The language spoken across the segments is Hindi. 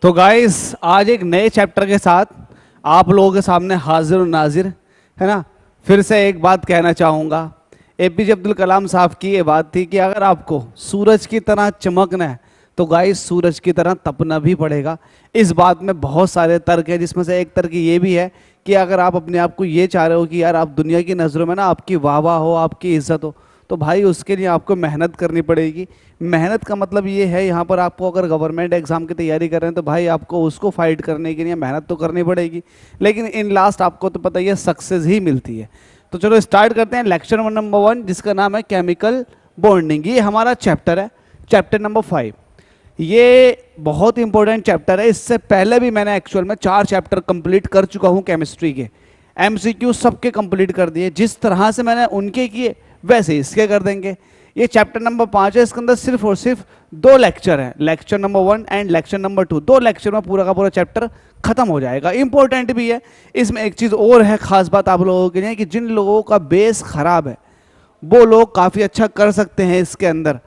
तो गाइस आज एक नए चैप्टर के साथ आप लोगों के सामने हाजिर और नाजिर है ना। फिर से एक बात कहना चाहूँगा। एपीजे अब्दुल कलाम साहब की ये बात थी कि अगर आपको सूरज की तरह चमकना है तो गाइस सूरज की तरह तपना भी पड़ेगा। इस बात में बहुत सारे तर्क हैं, जिसमें से एक तर्क ये भी है कि अगर आप अपने आप को ये चाह रहे हो कि यार आप दुनिया की नज़रों में ना आपकी वाह वाह हो, आपकी इज्जत हो, तो भाई उसके लिए आपको मेहनत करनी पड़ेगी। मेहनत का मतलब ये है, यहाँ पर आपको अगर गवर्नमेंट एग्जाम की तैयारी कर रहे हैं तो भाई आपको उसको फाइट करने के लिए मेहनत तो करनी पड़ेगी, लेकिन इन लास्ट आपको तो पता ही है सक्सेस ही मिलती है। तो चलो स्टार्ट करते हैं लेक्चर नंबर 1, जिसका नाम है केमिकल बॉन्डिंग। ये हमारा चैप्टर है, चैप्टर नंबर 5। ये बहुत इंपॉर्टेंट चैप्टर है। इससे पहले भी मैंने एक्चुअल में 4 चैप्टर कंप्लीट कर चुका हूँ केमिस्ट्री के। एमसीक्यू सबके कंप्लीट कर दिए, जिस तरह से मैंने उनके किए वैसे इसके कर देंगे। ये चैप्टर नंबर 5 है, इसके अंदर सिर्फ और सिर्फ 2 लेक्चर हैं, lecture number 1 and lecture number 2। 2 lecture में पूरा का पूरा चैप्टर खत्म हो जाएगा। इंपॉर्टेंट भी है। इसमें एक चीज़ और है, खास बात आप लोगों के लिए, कि जिन लोगों का बेस खराब है वो लोग काफ़ी अच्छा कर सकते हैं, इसके अंदर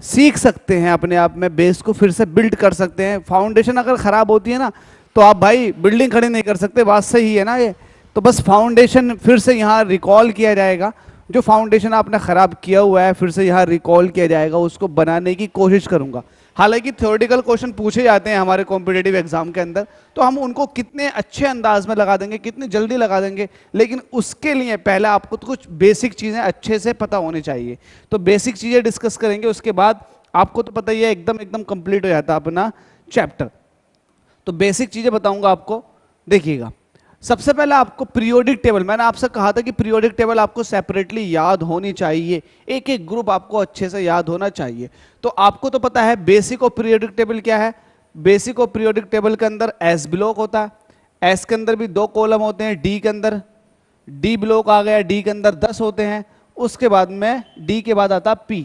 सीख सकते हैं, अपने आप में बेस को फिर से बिल्ड कर सकते हैं। फाउंडेशन अगर ख़राब होती है ना तो आप भाई बिल्डिंग खड़ी नहीं कर सकते। बात सही है ना ये? तो बस फाउंडेशन फिर से यहाँ रिकॉल किया जाएगा। जो फाउंडेशन आपने ख़राब किया हुआ है फिर से यहाँ रिकॉल किया जाएगा, उसको बनाने की कोशिश करूँगा। हालांकि थ्योरेटिकल क्वेश्चन पूछे जाते हैं हमारे कॉम्पिटेटिव एग्जाम के अंदर, तो हम उनको कितने अच्छे अंदाज में लगा देंगे, कितनी जल्दी लगा देंगे, लेकिन उसके लिए पहले आपको तो कुछ बेसिक चीज़ें अच्छे से पता होनी चाहिए। तो बेसिक चीज़ें डिस्कस करेंगे, उसके बाद आपको तो पता ही है एकदम एकदम कंप्लीट हो जाता है अपना चैप्टर। तो बेसिक चीज़ें बताऊंगा आपको, देखिएगा। सबसे पहले आपको पीरियोडिक टेबल, मैंने आपसे कहा था कि पीरियोडिक टेबल आपको सेपरेटली याद होनी चाहिए, एक एक ग्रुप आपको अच्छे से याद होना चाहिए। तो आपको तो पता है बेसिक और पीरियोडिक टेबल क्या है। बेसिक और पीरियोडिक टेबल के अंदर एस ब्लॉक होता है, एस के अंदर भी 2 कॉलम होते हैं, डी के अंदर डी ब्लॉक आ गया, डी के अंदर 10 होते हैं। उसके बाद में डी के बाद आता पी,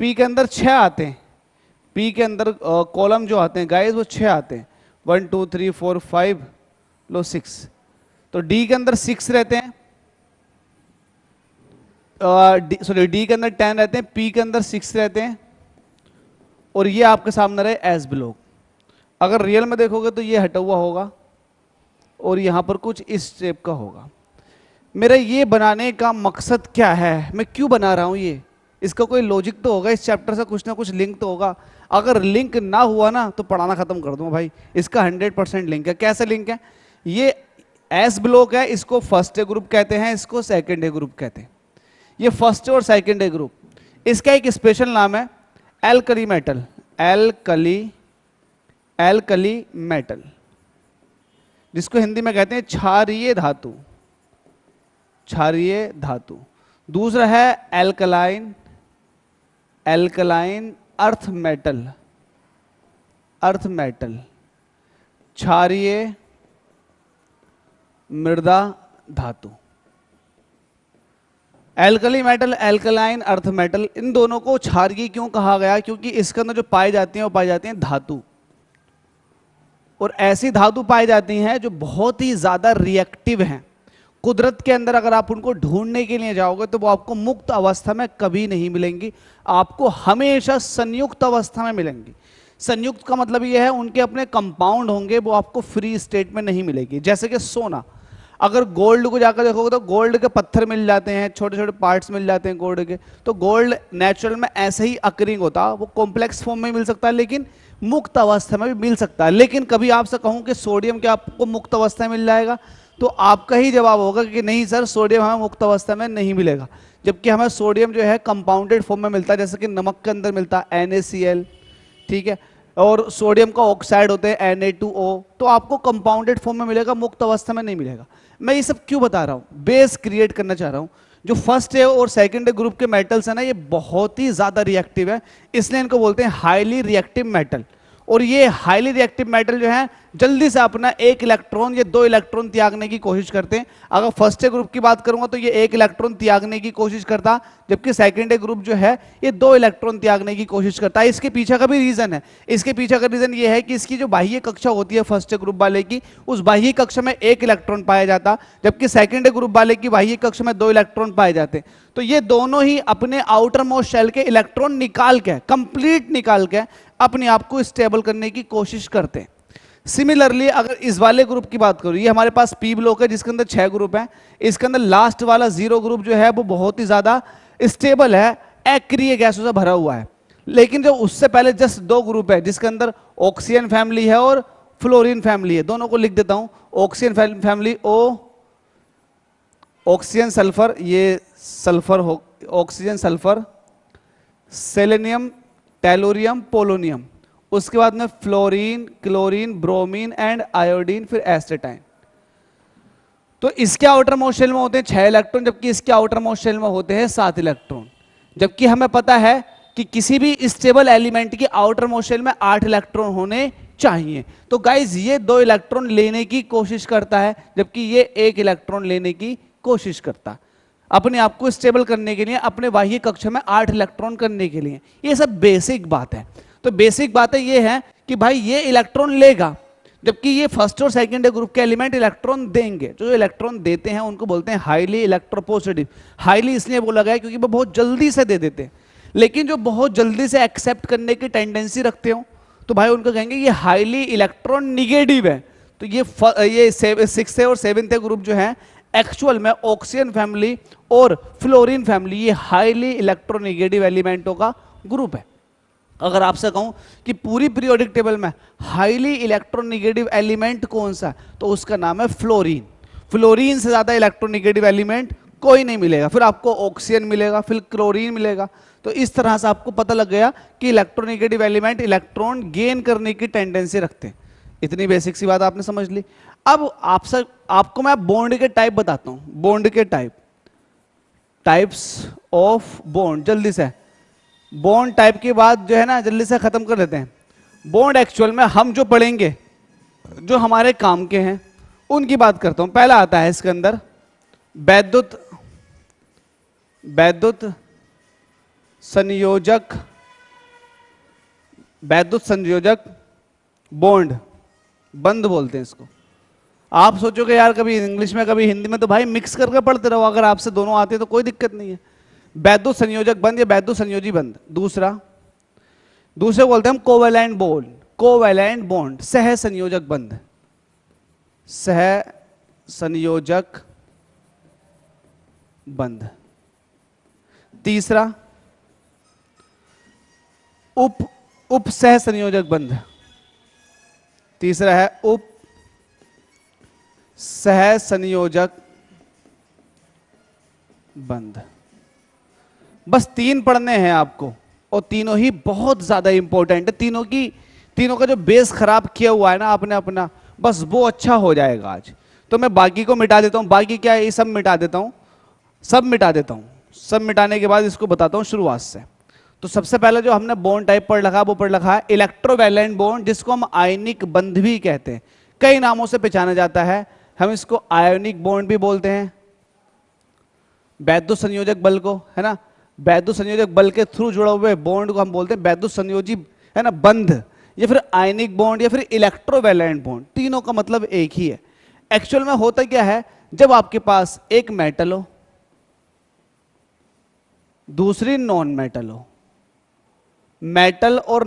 पी के अंदर 6 आते हैं। पी के अंदर कॉलम जो आते हैं गाइस वो 6 आते हैं, 1 2 3 4 5 लो 6। तो डी के अंदर 6 रहते हैं, सॉरी डी के अंदर 10 रहते हैं, पी के अंदर 6 रहते हैं, और ये आपके सामने रहे एस ब्लॉक। अगर रियल में देखोगे तो ये हटा हुआ होगा और यहां पर कुछ इस शेप का होगा। मेरा ये बनाने का मकसद क्या है, मैं क्यों बना रहा हूं ये, इसका कोई लॉजिक तो होगा, इस चैप्टर से कुछ ना कुछ लिंक तो होगा। अगर लिंक ना हुआ ना तो पढ़ाना खत्म कर दूंगा भाई। इसका 100% लिंक है। कैसे लिंक है? ये एस ब्लॉक है, इसको फर्स्ट ए ग्रुप कहते हैं, इसको सेकंड ए ग्रुप कहते हैं। ये फर्स्ट और सेकंड ए ग्रुप, इसका एक स्पेशल नाम है एल्कली मेटल। एल्कली मेटल, जिसको हिंदी में कहते हैं क्षारीय धातु, क्षारीय धातु। दूसरा है alkaline, alkaline earth metal, earth metal, क्षारीय मृदा धातु। Alkali metal, alkaline earth metal, इन दोनों को क्षारीय क्यों कहा गया? क्योंकि इसके अंदर जो पाई जाती हैं वो पाई जाती हैं धातु, और ऐसी धातु पाई जाती हैं जो बहुत ही ज्यादा रिएक्टिव हैं। कुदरत के अंदर अगर आप उनको ढूंढने के लिए जाओगे तो वो आपको मुक्त अवस्था में कभी नहीं मिलेंगी, आपको हमेशा संयुक्त अवस्था में मिलेंगी। संयुक्त का मतलब ये है उनके अपने कंपाउंड होंगे, वो आपको फ्री स्टेट में नहीं मिलेगी। जैसे कि सोना, अगर गोल्ड को जाकर देखोगे तो गोल्ड के पत्थर मिल जाते हैं, छोटे छोटे पार्ट्स मिल जाते हैं गोल्ड के। तो गोल्ड नेचुरल में ऐसे ही अकरिंग होता, वो कॉम्प्लेक्स फॉर्म में मिल सकता है, लेकिन मुक्त अवस्था में भी मिल सकता है। लेकिन कभी आपसे कहूं कि सोडियम क्या आपको मुक्त अवस्था में मिल जाएगा, तो आपका ही जवाब होगा कि नहीं सर, सोडियम हमें मुक्त अवस्था में नहीं मिलेगा। जबकि हमें सोडियम जो है कंपाउंडेड फॉर्म में मिलता है, जैसे कि नमक के अंदर मिलता है NaCl, ठीक है, और सोडियम का ऑक्साइड होते हैं Na2O, तो आपको कंपाउंडेड फॉर्म में मिलेगा, मुक्त अवस्था में नहीं मिलेगा। मैं ये सब क्यों बता रहा हूँ? बेस क्रिएट करना चाह रहा हूँ। जो फर्स्ट है और सेकंड ग्रुप के मेटल्स है ना, ये बहुत ही ज्यादा रिएक्टिव है, इसलिए इनको बोलते हैं हाईली रिएक्टिव मेटल। और ये हाईली रिएक्टिव मेटल जो है जल्दी से अपना 1 इलेक्ट्रॉन या 2 इलेक्ट्रॉन त्यागने की कोशिश करते हैं। अगर फर्स्ट ए ग्रुप की बात करूंगा तो ये 1 इलेक्ट्रॉन त्यागने की कोशिश करता, जबकि सेकंड ए ग्रुप जो है ये 2 इलेक्ट्रॉन त्यागने की कोशिश करता है। इसके पीछे का भी रीजन है। इसके पीछे का रीजन ये है कि इसकी जो बाह्य कक्षा होती है फर्स्ट ए ग्रुप वाले की, उस बाह्य कक्षा में 1 इलेक्ट्रॉन पाया जाता, जबकि सेकंड ए ग्रुप वाले की बाह्य कक्षा में 2 इलेक्ट्रॉन पाए जाते। तो ये दोनों ही अपने आउटर मोस्ट शेल के इलेक्ट्रॉन निकाल के, कंप्लीट निकाल के अपने आप को स्टेबल करने की कोशिश करते हैं। सिमिलरली अगर इस वाले ग्रुप की बात करूं, ये हमारे पास पी ब्लॉक है जिसके अंदर 6 ग्रुप हैं, इसके अंदर लास्ट वाला 0 ग्रुप जो है वो बहुत ही ज्यादा स्टेबल है, एक्रिय गैसों से भरा हुआ है। लेकिन जो उससे पहले जस्ट 2 ग्रुप है जिसके अंदर ऑक्सीजन फैमिली है और फ्लोरीन फैमिली है, दोनों को लिख देता हूं। ऑक्सीजन फैमिली ओ, ऑक्सीजन सल्फर, ये सल्फर हो, oxygen sulphur, selenium, tellurium, polonium, उसके बाद में fluorine, chlorine, bromine and iodine, फिर एस्टेटाइन। तो इसके आउटर मोस्ट शेल में होते हैं 6 इलेक्ट्रॉन, जबकि इसके आउटर मोस्ट शेल में होते हैं 7 इलेक्ट्रॉन। जबकि हमें पता है कि किसी भी स्टेबल एलिमेंट की आउटर मोस्ट शेल में 8 इलेक्ट्रॉन होने चाहिए। तो गाइज ये 2 इलेक्ट्रॉन लेने की कोशिश करता है, जबकि ये 1 इलेक्ट्रॉन लेने की कोशिश करता है अपने आप को स्टेबल करने के लिए, अपने बाह्य कक्षा में 8 इलेक्ट्रॉन करने के लिए। ये सब बेसिक बात है। तो बेसिक बातें ये है कि भाई ये इलेक्ट्रॉन लेगा, जबकि ये फर्स्ट और सेकंड ग्रुप के एलिमेंट इलेक्ट्रॉन देंगे। जो इलेक्ट्रॉन देते हैं उनको बोलते हैं हाईली इलेक्ट्रोपॉजिटिव। हाईली इसलिए बोला गया क्योंकि वो बहुत जल्दी से दे देते हैं, लेकिन जो बहुत जल्दी से एक्सेप्ट करने की टेंडेंसी रखते हो तो भाई उनको कहेंगे ये हाईली इलेक्ट्रॉन निगेटिव है। तो ये 6th और 7th ग्रुप जो है एक्चुअल में ऑक्सीजन फैमिली और फ्लोरीन फैमिली, ये हाईली इलेक्ट्रोनिगेटिव एलिमेंटों का ग्रुप है। अगर आपसे कहूं कि पूरी पीरियोडिक टेबल में हाईली इलेक्ट्रोनिगेटिव एलिमेंट कौन सा, तो उसका नाम है फ्लोरीन। फ्लोरीन से ज्यादा इलेक्ट्रोनिगेटिव एलिमेंट कोई नहीं मिलेगा। फिर आपको ऑक्सीजन मिलेगा, फिर क्लोरीन मिलेगा। तो इस तरह से आपको पता लग गया कि इलेक्ट्रोनिगेटिव एलिमेंट इलेक्ट्रॉन गेन करने की टेंडेंसी रखते हैं। इतनी बेसिक सी बात आपने समझ ली। अब आपको मैं बॉन्ड के टाइप बताता हूं। बॉन्ड के टाइप्स ऑफ बॉन्ड, जल्दी से बॉन्ड टाइप की बात जो है ना जल्दी से खत्म कर देते हैं। बॉन्ड एक्चुअल में हम जो पढ़ेंगे, जो हमारे काम के हैं, उनकी बात करता हूं। पहला आता है इसके अंदर वैद्युत संयोजक बॉन्ड, बंद बोलते हैं इसको। आप सोचोगे यार कभी इंग्लिश में कभी हिंदी में, तो भाई मिक्स करके पढ़ते रहो। अगर आपसे दोनों आते हैं तो कोई दिक्कत नहीं है। वैद्युत संयोजक बंद या वैद्युत संयोजी बंद। दूसरे बोलते हैं हम कोवैलेंट बॉन्ड। कोवैलेंट बॉन्ड, सह संयोजक बंद, सह संयोजक बंद। तीसरा उप सह संयोजक बंध। तीसरा है उप सह संयोजक बंध। बस 3 पढ़ने हैं आपको, और तीनों ही बहुत ज्यादा इंपॉर्टेंट है। तीनों का जो बेस खराब किया हुआ है ना आपने अपना, बस वो अच्छा हो जाएगा आज। तो मैं बाकी को मिटा देता हूं। बाकी क्या है, ये सब मिटा देता हूं, सब मिटाने के बाद इसको बताता हूं शुरुआत से। तो सबसे पहले जो हमने बॉन्ड टाइप पढ़ रखा, वो पढ़ रखा है इलेक्ट्रोवैलेंट बॉन्ड, जिसको हम आयनिक बंध भी कहते हैं। कई नामों से पहचाना जाता है। हम इसको आयोनिक बॉन्ड भी बोलते हैं, वैद्युत संयोजक बल को, है ना। वैद्युत संयोजक बल के थ्रू जुड़ा हुए बॉन्ड को हम बोलते हैं वैद्युत संयोजी, है ना, बंध, या फिर आयनिक बॉन्ड, या फिर इलेक्ट्रोवैलेंट बॉन्ड। तीनों का मतलब एक ही है। एक्चुअल में होता क्या है, जब आपके पास एक मेटल हो, दूसरी नॉन मेटल हो, मेटल और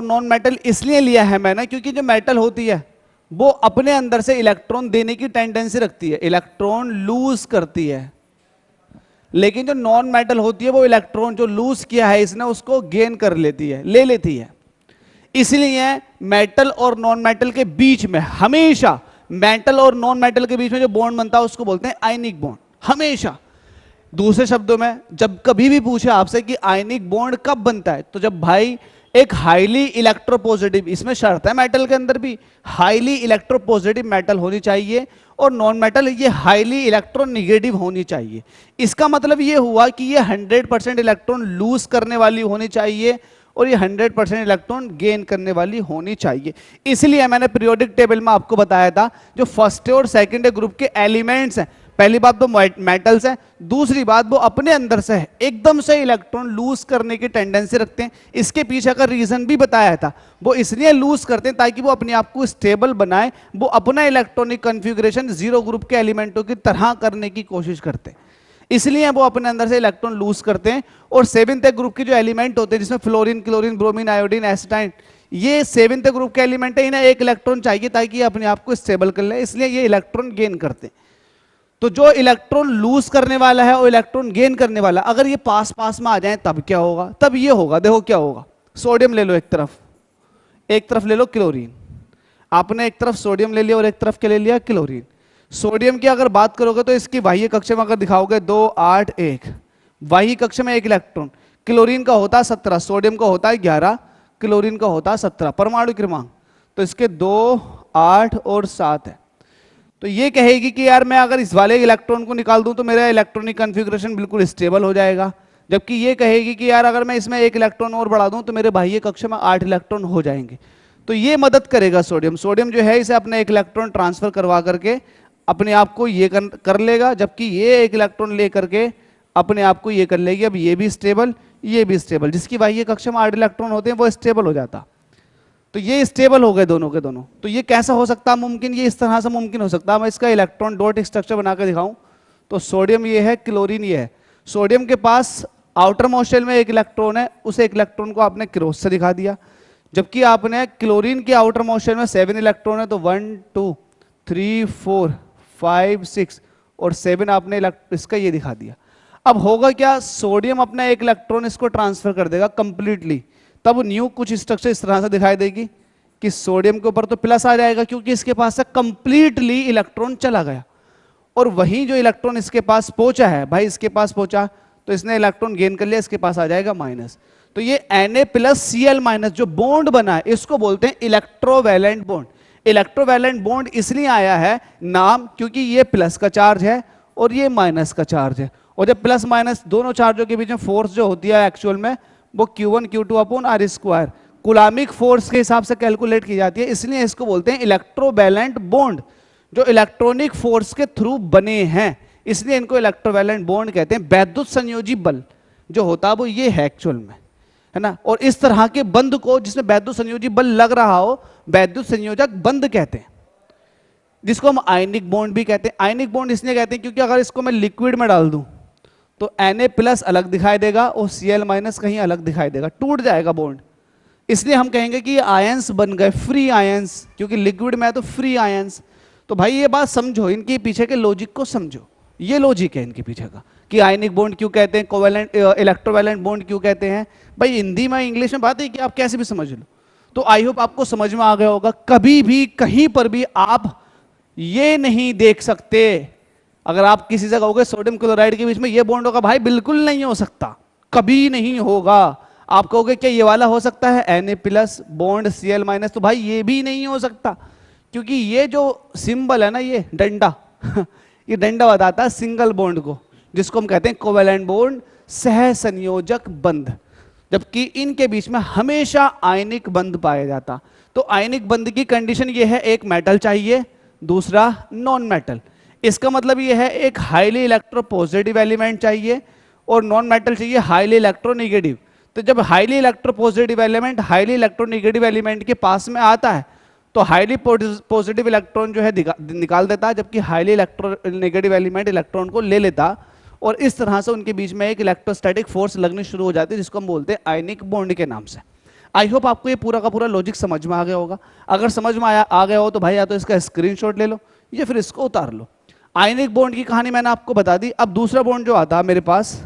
नॉन मेटल इसलिए लिया है मैंने क्योंकि जो मेटल होती है वो अपने अंदर से इलेक्ट्रॉन देने की टेंडेंसी रखती है, इलेक्ट्रॉन लूज करती है। लेकिन जो नॉन मेटल होती है वो इलेक्ट्रॉन जो लूज किया है इसने उसको गेन कर लेती है, ले लेती है। इसलिए मेटल और नॉन मेटल के बीच में हमेशा, मेटल और नॉन मेटल के बीच में जो बॉन्ड बनता है उसको बोलते हैं आयनिक बॉन्ड, हमेशा। दूसरे शब्दों में जब कभी भी पूछे आपसे कि आयनिक बॉन्ड कब बनता है, तो जब भाई एक हाईली इलेक्ट्रोपॉजिटिव, इसमें शर्त है मेटल के अंदर भी हाईली इलेक्ट्रोपॉजिटिव मेटल होनी चाहिए, और नॉन मेटल ये हाईली इलेक्ट्रोनिगेटिव होनी चाहिए। इसका मतलब ये हुआ कि ये 100% इलेक्ट्रॉन लूज करने वाली होनी चाहिए और ये 100% इलेक्ट्रॉन गेन करने वाली होनी चाहिए। इसलिए मैंने पीरियोडिक टेबल में आपको बताया था जो फर्स्ट और सेकंड ग्रुप के एलिमेंट्स हैं, पहली बात तो मेटल्स है, दूसरी बात वो अपने अंदर से है एकदम से इलेक्ट्रॉन लूज करने की टेंडेंसी रखते हैं। इसके पीछे का रीजन भी बताया था, वो इसलिए लूज करते हैं ताकि वो अपने आप को स्टेबल बनाए, वो अपना इलेक्ट्रॉनिक कॉन्फ़िगरेशन 0 ग्रुप के एलिमेंटों की तरह करने की कोशिश करते हैं, इसलिए वो अपने अंदर से इलेक्ट्रॉन लूज करते हैं। और 7th ग्रुप के जो एलिमेंट होते हैं जिसमें फ्लोरीन, क्लोरीन, ब्रोमीन, आयोडीन, एसिटाइन, ये 7th ग्रुप के एलिमेंट है, इन्हें एक इलेक्ट्रॉन चाहिए ताकि ये अपने आप को स्टेबल कर ले, इसलिए ये इलेक्ट्रॉन गेन करते हैं। तो जो इलेक्ट्रॉन लूज करने वाला है और इलेक्ट्रॉन गेन करने वाला, अगर ये पास पास में आ जाए तब क्या होगा, तब ये होगा, देखो क्या होगा। सोडियम ले लो एक तरफ ले लो क्लोरीन, आपने एक तरफ सोडियम ले लिया और एक तरफ क्या ले लिया, क्लोरीन। सोडियम की अगर बात करोगे तो इसकी बाह्य कक्षा में अगर दिखाओगे 2 8 1, बाह्य कक्षा में एक इलेक्ट्रॉन। क्लोरीन का होता है 17, सोडियम का होता है 11, क्लोरीन का होता है 17 परमाणु क्रमांक। तो इसके 2 8 और 7 है। तो ये कहेगी कि यार मैं अगर इस वाले इलेक्ट्रॉन को निकाल दूं तो मेरा इलेक्ट्रॉनिक कॉन्फ़िगरेशन बिल्कुल स्टेबल हो जाएगा, जबकि ये कहेगी कि यार अगर मैं इसमें एक इलेक्ट्रॉन और बढ़ा दूं तो मेरे बाह्य कक्षा में 8 इलेक्ट्रॉन हो जाएंगे। तो ये मदद करेगा सोडियम। सोडियम जो है इसे अपने एक इलेक्ट्रॉन ट्रांसफर करवा करके अपने आप को ये कर लेगा, जबकि ये एक इलेक्ट्रॉन ले करके अपने आप को ये कर लेगी। अब ये भी स्टेबल, ये भी स्टेबल, जिसकी बाह्य कक्षा में 8 इलेक्ट्रॉन होते हैं वो स्टेबल हो जाता। तो ये स्टेबल हो गए दोनों के दोनों। तो ये कैसा हो सकता है मुमकिन, ये इस तरह से मुमकिन हो सकता है। मैं इसका इलेक्ट्रॉन डॉट स्ट्रक्चर बना के दिखाऊं तो सोडियम ये है, क्लोरीन ये है। सोडियम के पास आउटर मोस्ट शेल में एक इलेक्ट्रॉन है, उस एक इलेक्ट्रॉन को आपने क्रॉस से दिखा दिया, जबकि आपने क्लोरीन के आउटर मोस्ट शेल में 7 इलेक्ट्रॉन है, तो 1 2 3 4 5 6 और 7 आपने इसका ये दिखा दिया। अब होगा क्या, सोडियम अपना एक इलेक्ट्रॉन इसको ट्रांसफर कर देगा कंप्लीटली, तब न्यू कुछ स्ट्रक्चर इस तरह से दिखाई देगी कि सोडियम के ऊपर तो प्लस आ जाएगा क्योंकि इसके पास से कंप्लीटली इलेक्ट्रॉन चला गया, और वही जो इलेक्ट्रॉन इसके पास पहुंचा है, भाई इसके पास पहुंचा तो इसने इलेक्ट्रॉन गेन कर लिया, इसके पास आ जाएगा माइनस। तो ये Na+Cl- जो बॉन्ड बना है इसको बोलते हैं इलेक्ट्रोवैलेंट बॉन्ड। इलेक्ट्रोवैलेंट बॉन्ड इसलिए आया है नाम क्योंकि ये प्लस का चार्ज है और ये माइनस का चार्ज है, और जब प्लस माइनस दोनों चार्जों के बीच में फोर्स जो होती है एक्चुअल में वो Q1 Q2 upon R square coulombic force के हिसाब से कैलकुलेट की जाती है, इसलिए इसको बोलते हैं इलेक्ट्रोवैलेंट बॉन्ड, जो इलेक्ट्रॉनिक फोर्स के थ्रू बने हैं, इसलिए इनको इलेक्ट्रोवैलेंट बॉन्ड कहते हैं। वैद्युत संयोजी बल जो होता है वो ये है एक्चुअल में, है ना। और इस तरह के बंध को जिसमें वैद्युत संयोजी बल लग रहा हो वैद्युत संयोजक बंध कहते हैं, जिसको हम आयनिक बॉन्ड भी कहते हैं। आयनिक बॉन्ड इसलिए कहते हैं क्योंकि अगर इसको मैं लिक्विड में डाल दूं तो Na+ अलग दिखाई देगा और Cl- कहीं अलग दिखाई देगा, टूट जाएगा बॉन्ड, इसलिए हम कहेंगे कि ये आयंस बन गए, फ्री आयंस, क्योंकि लिक्विड में है तो फ्री आयंस। तो भाई ये बात समझो, इनके पीछे के लॉजिक को समझो, ये लॉजिक है इनके पीछे का कि आयनिक बॉन्ड क्यों कहते हैं, कोवैलेंट इलेक्ट्रोवैलेंट बॉन्ड क्यों कहते हैं। भाई हिंदी में इंग्लिश में बात है कि आप कैसे भी समझ लो। तो आई होप आपको समझ में आ गया होगा। कभी भी कहीं पर भी आप ये नहीं देख सकते, अगर आप किसी से कहोगे सोडियम क्लोराइड के बीच में ये बॉन्ड होगा, भाई बिल्कुल नहीं हो सकता, कभी नहीं होगा। आप कहोगे क्या ये वाला हो सकता है Na+ बॉन्ड Cl-, तो भाई ये भी नहीं हो सकता, क्योंकि ये जो सिंबल है ना, ये डंडा ये डंडा बताता है सिंगल बॉन्ड को, जिसको हम कहते हैं कोवैलेंट बॉन्ड, सह संयोजक बंध, जबकि इनके बीच में हमेशा आयनिक बंध पाया जाता। तो आयनिक बंध की कंडीशन ये है, एक मेटल चाहिए, दूसरा नॉन मेटल। इसका मतलब ये है एक हाईली इलेक्ट्रोपॉजिटिव एलिमेंट चाहिए और नॉन मेटल चाहिए हाईली इलेक्ट्रोनेगेटिव। तो जब highly electropositive element highly electronegative element के पास में आता है तो हाईली पॉजिटिव इलेक्ट्रॉन जो है निकाल देता है, जबकि हाईली इलेक्ट्रोनेगेटिव एलिमेंट इलेक्ट्रॉन को ले लेता, और इस तरह से उनके बीच में एक इलेक्ट्रोस्टैटिक फोर्स लगनी शुरू हो जाती है, जिसको हम बोलते हैं आयनिक बॉन्ड के नाम से। आई होप आपको ये पूरा का पूरा लॉजिक समझ में आ गया होगा। अगर समझ में आ गया हो तो भाई या तो इसका स्क्रीनशॉट ले लो या फिर इसको उतार लो। आयनिक बॉन्ड की कहानी मैंने आपको बता दी। अब दूसरा बॉन्ड जो आता है मेरे पास,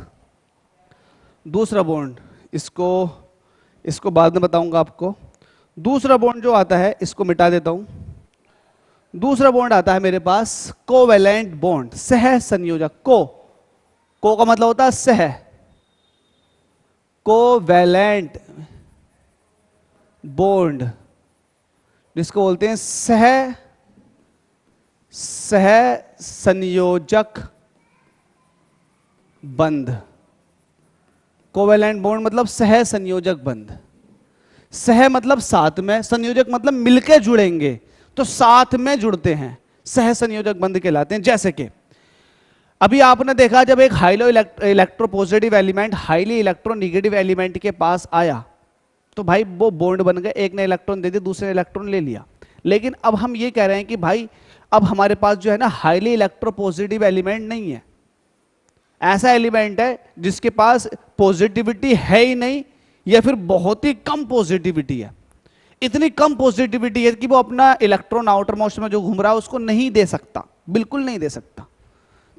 दूसरा बॉन्ड, इसको बाद में बताऊंगा आपको। दूसरा बॉन्ड जो आता है इसको मिटा देता हूं। दूसरा बॉन्ड आता है मेरे पास कोवैलेंट बॉन्ड, सह संयोजक। को का मतलब होता है सह, कोवैलेंट बॉन्ड जिसको बोलते हैं सह संयोजक बंध। कोवैलेंट बॉन्ड मतलब सह संयोजक बंध। सह मतलब साथ में, संयोजक मतलब मिलके जुड़ेंगे, तो साथ में जुड़ते हैं, सह संयोजक बंध कहलाते हैं। जैसे कि अभी आपने देखा जब एक highly electropositive element highly electronegative element के पास आया तो भाई वो बॉन्ड बन गए, एक ने इलेक्ट्रॉन दे दिया, दूसरे ने इलेक्ट्रॉन ले लिया। लेकिन अब हम ये कह रहे हैं कि भाई अब हमारे पास जो है ना हाईली इलेक्ट्रोपॉजिटिव एलिमेंट नहीं है, ऐसा एलिमेंट है जिसके पास पॉजिटिविटी है ही नहीं या फिर बहुत ही कम पॉजिटिविटी है। इतनी कम पॉजिटिविटी है कि वो अपना इलेक्ट्रॉन आउटर मोशन में जो घूम रहा है उसको नहीं दे सकता, बिल्कुल नहीं दे सकता।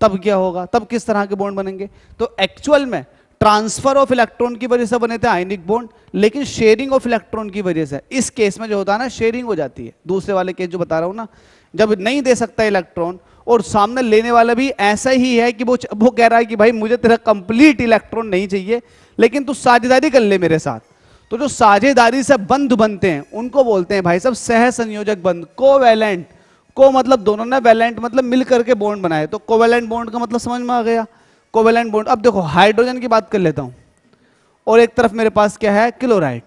तब क्या होगा, तब किस तरह के बॉन्ड बनेंगे? तो एक्चुअल में ट्रांसफर ऑफ इलेक्ट्रॉन की वजह से बने थे आयनिक बॉन्ड, लेकिन शेयरिंग ऑफ इलेक्ट्रॉन की वजह से इस केस में जो होता है ना, शेयरिंग हो जाती है। दूसरे वाले केस जो बता रहा हूं ना, जब नहीं दे सकता इलेक्ट्रॉन और सामने लेने वाला भी ऐसा ही है कि वो कह रहा है कि भाई मुझे तेरा कंप्लीट इलेक्ट्रॉन नहीं चाहिए, लेकिन तू साझेदारी कर ले मेरे साथ। तो जो साझेदारी से बंध बनते हैं उनको बोलते हैं भाई साहब सह संयोजक बंध, कोवैलेंट। को मतलब दोनों ने, वैलेंट मतलब मिल करके बॉन्ड बनाए, तो कोवैलेंट बॉन्ड का मतलब समझ में आ गया, कोवैलेंट बॉन्ड। अब देखो हाइड्रोजन की बात कर लेता हूं, और एक तरफ मेरे पास क्या है, क्लोराइड,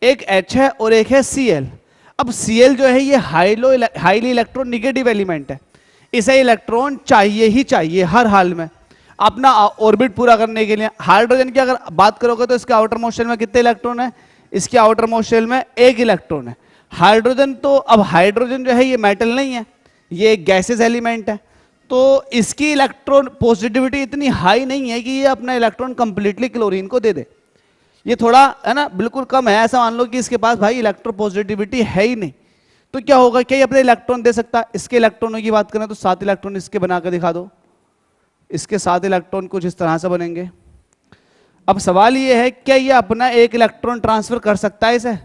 एक H है और एक है Cl। अब Cl जो है ये हाईली इलेक्ट्रॉन निगेटिव एलिमेंट है, इसे इलेक्ट्रॉन चाहिए ही चाहिए हर हाल में अपना ऑर्बिट पूरा करने के लिए। हाइड्रोजन की अगर बात करोगे तो इसके आउटर मोस्ट शेल में कितने इलेक्ट्रॉन है, इसके आउटर मोस्ट शेल में एक इलेक्ट्रॉन है। हाइड्रोजन तो, अब हाइड्रोजन जो है ये मेटल नहीं है, ये एक गैसेस एलिमेंट है, तो इसकी इलेक्ट्रॉन पॉजिटिविटी इतनी हाई नहीं है कि ये अपना इलेक्ट्रॉन कंप्लीटली क्लोरीन को दे दे। ये थोड़ा है ना, बिल्कुल कम है। ऐसा मान लो कि इसके पास भाई इलेक्ट्रो पॉजिटिविटी है ही नहीं, तो क्या होगा, क्या ये अपने इलेक्ट्रॉन दे सकता? इसके इलेक्ट्रॉनों की बात करें तो 7 इलेक्ट्रॉन इसके बनाकर दिखा दो, इसके 7 इलेक्ट्रॉन कुछ इस तरह से बनेंगे। अब सवाल ये है, क्या ये अपना एक इलेक्ट्रॉन ट्रांसफर कर सकता है इसे?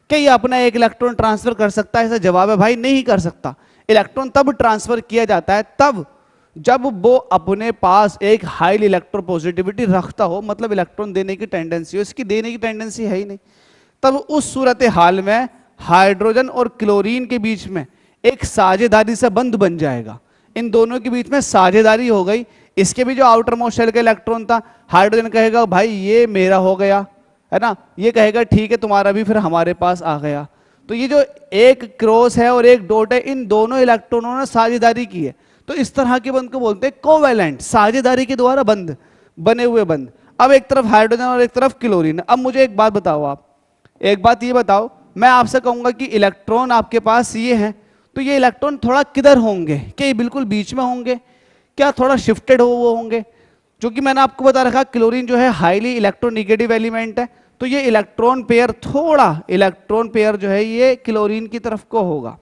क्या ये अपना एक इलेक्ट्रॉन ट्रांसफर कर सकता है? इसका जवाब है भाई नहीं कर सकता। इलेक्ट्रॉन तब ट्रांसफर किया जाता है तब जब वो अपने पास एक हाई इलेक्ट्रोपॉजिटिविटी रखता हो, मतलब इलेक्ट्रॉन देने की टेंडेंसी हो, इसकी देने की टेंडेंसी है ही नहीं। तब उस सूरत हाल में हाइड्रोजन और क्लोरीन के बीच में एक साझेदारी से बंध बन जाएगा, इन दोनों के बीच में साझेदारी हो गई। इसके भी जो आउटर मोस्ट शेल का इलेक्ट्रॉन था, हाइड्रोजन कहेगा भाई ये मेरा हो गया, है ना, ये कहेगा ठीक है तुम्हारा भी फिर हमारे पास आ गया। तो ये जो एक क्रॉस है और एक डॉट है, इन दोनों इलेक्ट्रॉनों ने साझेदारी की है, तो इस तरह के बंध को बोलते हैं कोवैलेंट, साझेदारी के द्वारा बंध, बने हुए बंध। अब एक तरफ हाइड्रोजन और एक तरफ क्लोरीन। अब मुझे एक बात बताओ, आप एक बात ये बताओ, मैं आपसे कहूंगा कि इलेक्ट्रॉन आपके पास ये है, तो ये इलेक्ट्रॉन थोड़ा किधर होंगे? क्या ये बिल्कुल बीच में होंगे? क्या थोड़ा शिफ्टेड वो होंगे? जो कि मैंने आपको बता रखा, क्लोरीन जो है हाईली इलेक्ट्रोनिगेटिव एलिमेंट है, तो ये इलेक्ट्रॉन पेयर, थोड़ा इलेक्ट्रॉन पेयर जो है ये क्लोरीन की तरफ को होगा,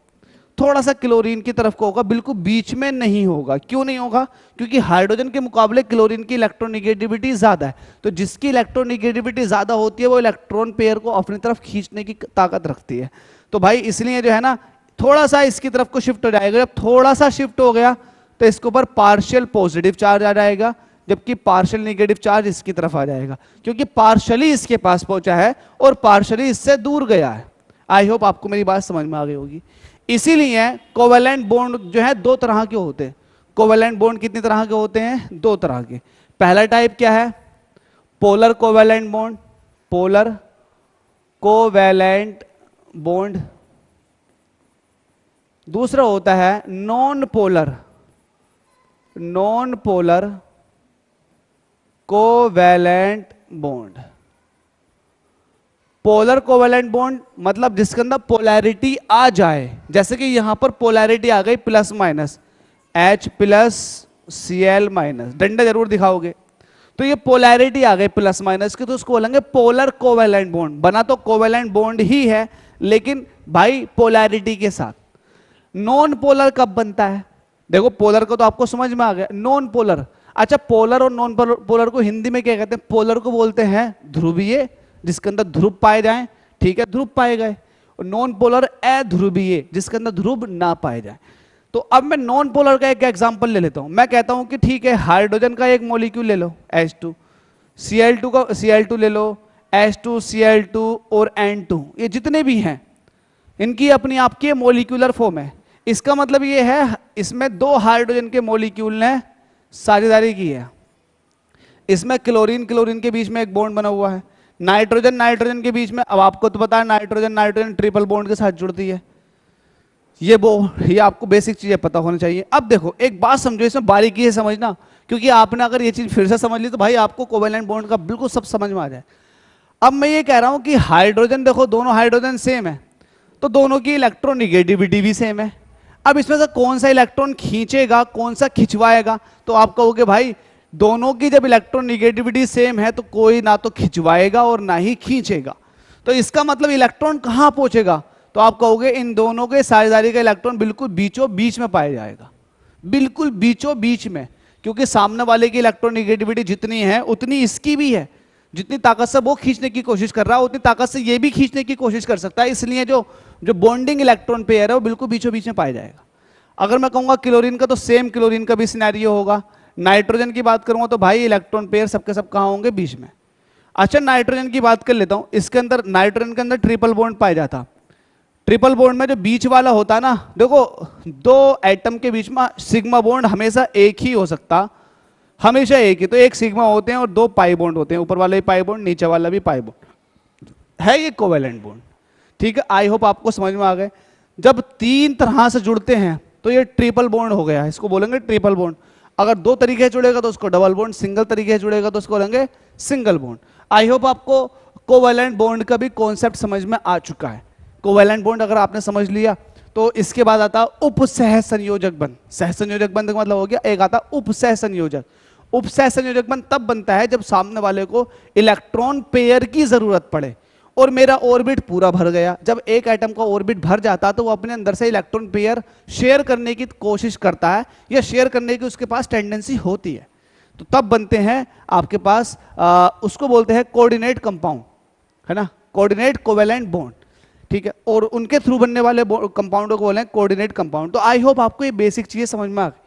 थोड़ा सा क्लोरीन की तरफ को होगा, बिल्कुल बीच में नहीं होगा। क्यों नहीं होगा? क्योंकि हाइड्रोजन के मुकाबले क्लोरीन की इलेक्ट्रोनिगेटिविटी ज्यादा है, तो जिसकी इलेक्ट्रोनिगेटिविटी ज्यादा होती है वो इलेक्ट्रॉन पेयर को अपनी तरफ खींचने की ताकत रखती है। तो भाई इसलिए जो है ना, थोड़ा सा इसकी तरफ को शिफ्ट हो जाएगा। जब थोड़ा सा शिफ्ट हो गया तो इसके ऊपर पार्शियल पॉजिटिव चार्ज आ जाएगा, जबकि पार्शियल नेगेटिव चार्ज इसकी तरफ आ जाएगा, क्योंकि पार्शियली इसके पास पहुंचा है और पार्शियली इससे दूर गया है। आई होप आपको मेरी बात समझ में आ गई होगी। इसीलिए कोवैलेंट बॉन्ड जो है दो तरह के होते हैं। कोवैलेंट बॉन्ड कितनी तरह के होते हैं? दो तरह के। पहला टाइप क्या है? Polar covalent bond, polar covalent bond. दूसरा होता है non polar, non polar covalent bond. Polar covalent bond मतलब जिसके अंदर पोलैरिटी आ जाए, जैसे कि यहां पर पोलैरिटी आ गई plus minus, H plus Cl minus, डंडा जरूर दिखाओगे, तो ये पोलैरिटी आ गई प्लस माइनस की, तो उसको बोलेंगे पोलर कोवैलेंट बॉन्ड। बना तो कोवैलेंट बॉन्ड ही है, लेकिन भाई पोलैरिटी के साथ। नॉन पोलर कब बनता है? देखो पोलर को तो आपको समझ में आ गया, नॉन पोलर। अच्छा, पोलर और नॉन पोलर को हिंदी में क्या कहते हैं? पोलर को बोलते हैं ध्रुवीय, जिसके अंदर ध्रुव पाए जाएं, ठीक है, ध्रुव पाए गए। और नॉन पोलर अध्रुवीय, जिसके अंदर ध्रुव ना पाए जाए। तो अब मैं नॉन पोलर का एक एग्जांपल ले लेता हूं। मैं कहता हूं कि ठीक है, हाइड्रोजन का एक मॉलिक्यूल ले लो H2, Cl2 का Cl2 ले लो, H2 Cl2 और N2, ये जितने भी हैं इनकी अपनी आपकी मॉलिक्यूलर फॉर्म है। इसका मतलब ये है इसमें दो हाइड्रोजन के मॉलिक्यूल ने साझेदारी की है। इसमें क्लोरीन क्लोरीन के बीच में एक बॉन्ड बना हुआ है, नाइट्रोजन नाइट्रोजन के बीच में, अब आपको तो पता है नाइट्रोजन नाइट्रोजन ट्रिपल बॉन्ड के साथ जुड़ती है। ये आपको बेसिक चीजें पता होनी चाहिए। अब देखो एक बात समझो, इसमें बारीकी से समझना, क्योंकि आपने अगर ये चीज फिर से समझ ली तो भाई आपको कोवैलेंट बॉन्ड का बिल्कुल सब समझ में आ जाए। अब मैं ये कह रहा हूं कि हाइड्रोजन, देखो दोनों हाइड्रोजन सेम है, तो दोनों की इलेक्ट्रोनिगेटिविटी भी सेम है। अब इसमें से कौन सा इलेक्ट्रॉन खींचेगा, कौन सा खिंचवाएगा? तो आप कहोगे भाई दोनों की जब इलेक्ट्रोनिगेटिविटी सेम है तो कोई ना तो खिंचवाएगा और ना ही खींचेगा। तो इसका मतलब इलेक्ट्रॉन कहां पहुंचेगा? तो आप कहोगे इन दोनों के साझेदारी का इलेक्ट्रॉन बिल्कुल बीचों बीच में पाया जाएगा, बिल्कुल बीचों बीच में, क्योंकि सामने वाले की इलेक्ट्रोनेगेटिविटी जितनी है उतनी इसकी भी है। जितनी ताकत से वो खींचने की कोशिश कर रहा है उतनी ताकत से ये भी खींचने की कोशिश कर सकता है, इसलिए जो जो बॉन्डिंग इलेक्ट्रॉन पेयर है वो बिल्कुल बीचों बीच में पाया जाएगा। अगर मैं कहूंगा क्लोरीन का, तो सेम क्लोरीन का भी सिनेरियो होगा। नाइट्रोजन की बात करूंगा तो भाई इलेक्ट्रॉन पेयर सबके सब कहां होंगे? बीच में। अच्छा, नाइट्रोजन की बात कर लेता हूं। इसके अंदर, नाइट्रोजन के अंदर ट्रिपल बॉन्ड पाया जाता। ट्रिपल बॉन्ड में जो बीच वाला होता है ना, देखो दो एटम के बीच में सिग्मा बॉन्ड हमेशा एक ही हो सकता, हमेशा एक ही। तो एक सिग्मा होते हैं और दो पाई बॉन्ड होते हैं, ऊपर वाला भी पाई बॉन्ड, नीचे वाला भी पाई बॉन्ड है, ये कोवेलेंट बॉन्ड। ठीक है, आई होप आपको समझ में आ गए। जब तीन तरह से जुड़ते हैं तो ये ट्रिपल बॉन्ड हो गया, इसको बोलेंगे ट्रिपल बॉन्ड। अगर दो तरीके से जुड़ेगा तो उसको डबल बॉन्ड, सिंगल तरीके से जुड़ेगा तो उसको बोलेंगे सिंगल बॉन्ड। आई होप आपको कोवेलेंट बॉन्ड का भी कॉन्सेप्ट समझ में आ चुका है। कोवेलेंट बॉन्ड अगर आपने समझ लिया तो इसके बाद आता उपसह संयोजक बंध। सह संयोजक बंध का मतलब हो गया, एक आता उपसह संयोजक। उपसह संयोजक बंध तब बनता है जब सामने वाले को इलेक्ट्रॉन पेयर की जरूरत पड़े और मेरा ऑर्बिट पूरा भर गया। जब एक एटम का ऑर्बिट भर जाता तो वो अपने अंदर से इलेक्ट्रॉन पेयर शेयर करने की कोशिश करता है, या शेयर करने की उसके पास टेंडेंसी होती है, तो तब बनते हैं आपके पास उसको बोलते हैं कोऑर्डिनेट कंपाउंड, है ना, कोऑर्डिनेट कोवेलेंट बॉन्ड। ठीक है, और उनके थ्रू बनने वाले कंपाउंडों को बोले कोऑर्डिनेट कंपाउंड। तो आई होप आपको ये बेसिक चीजें समझ में आ गई।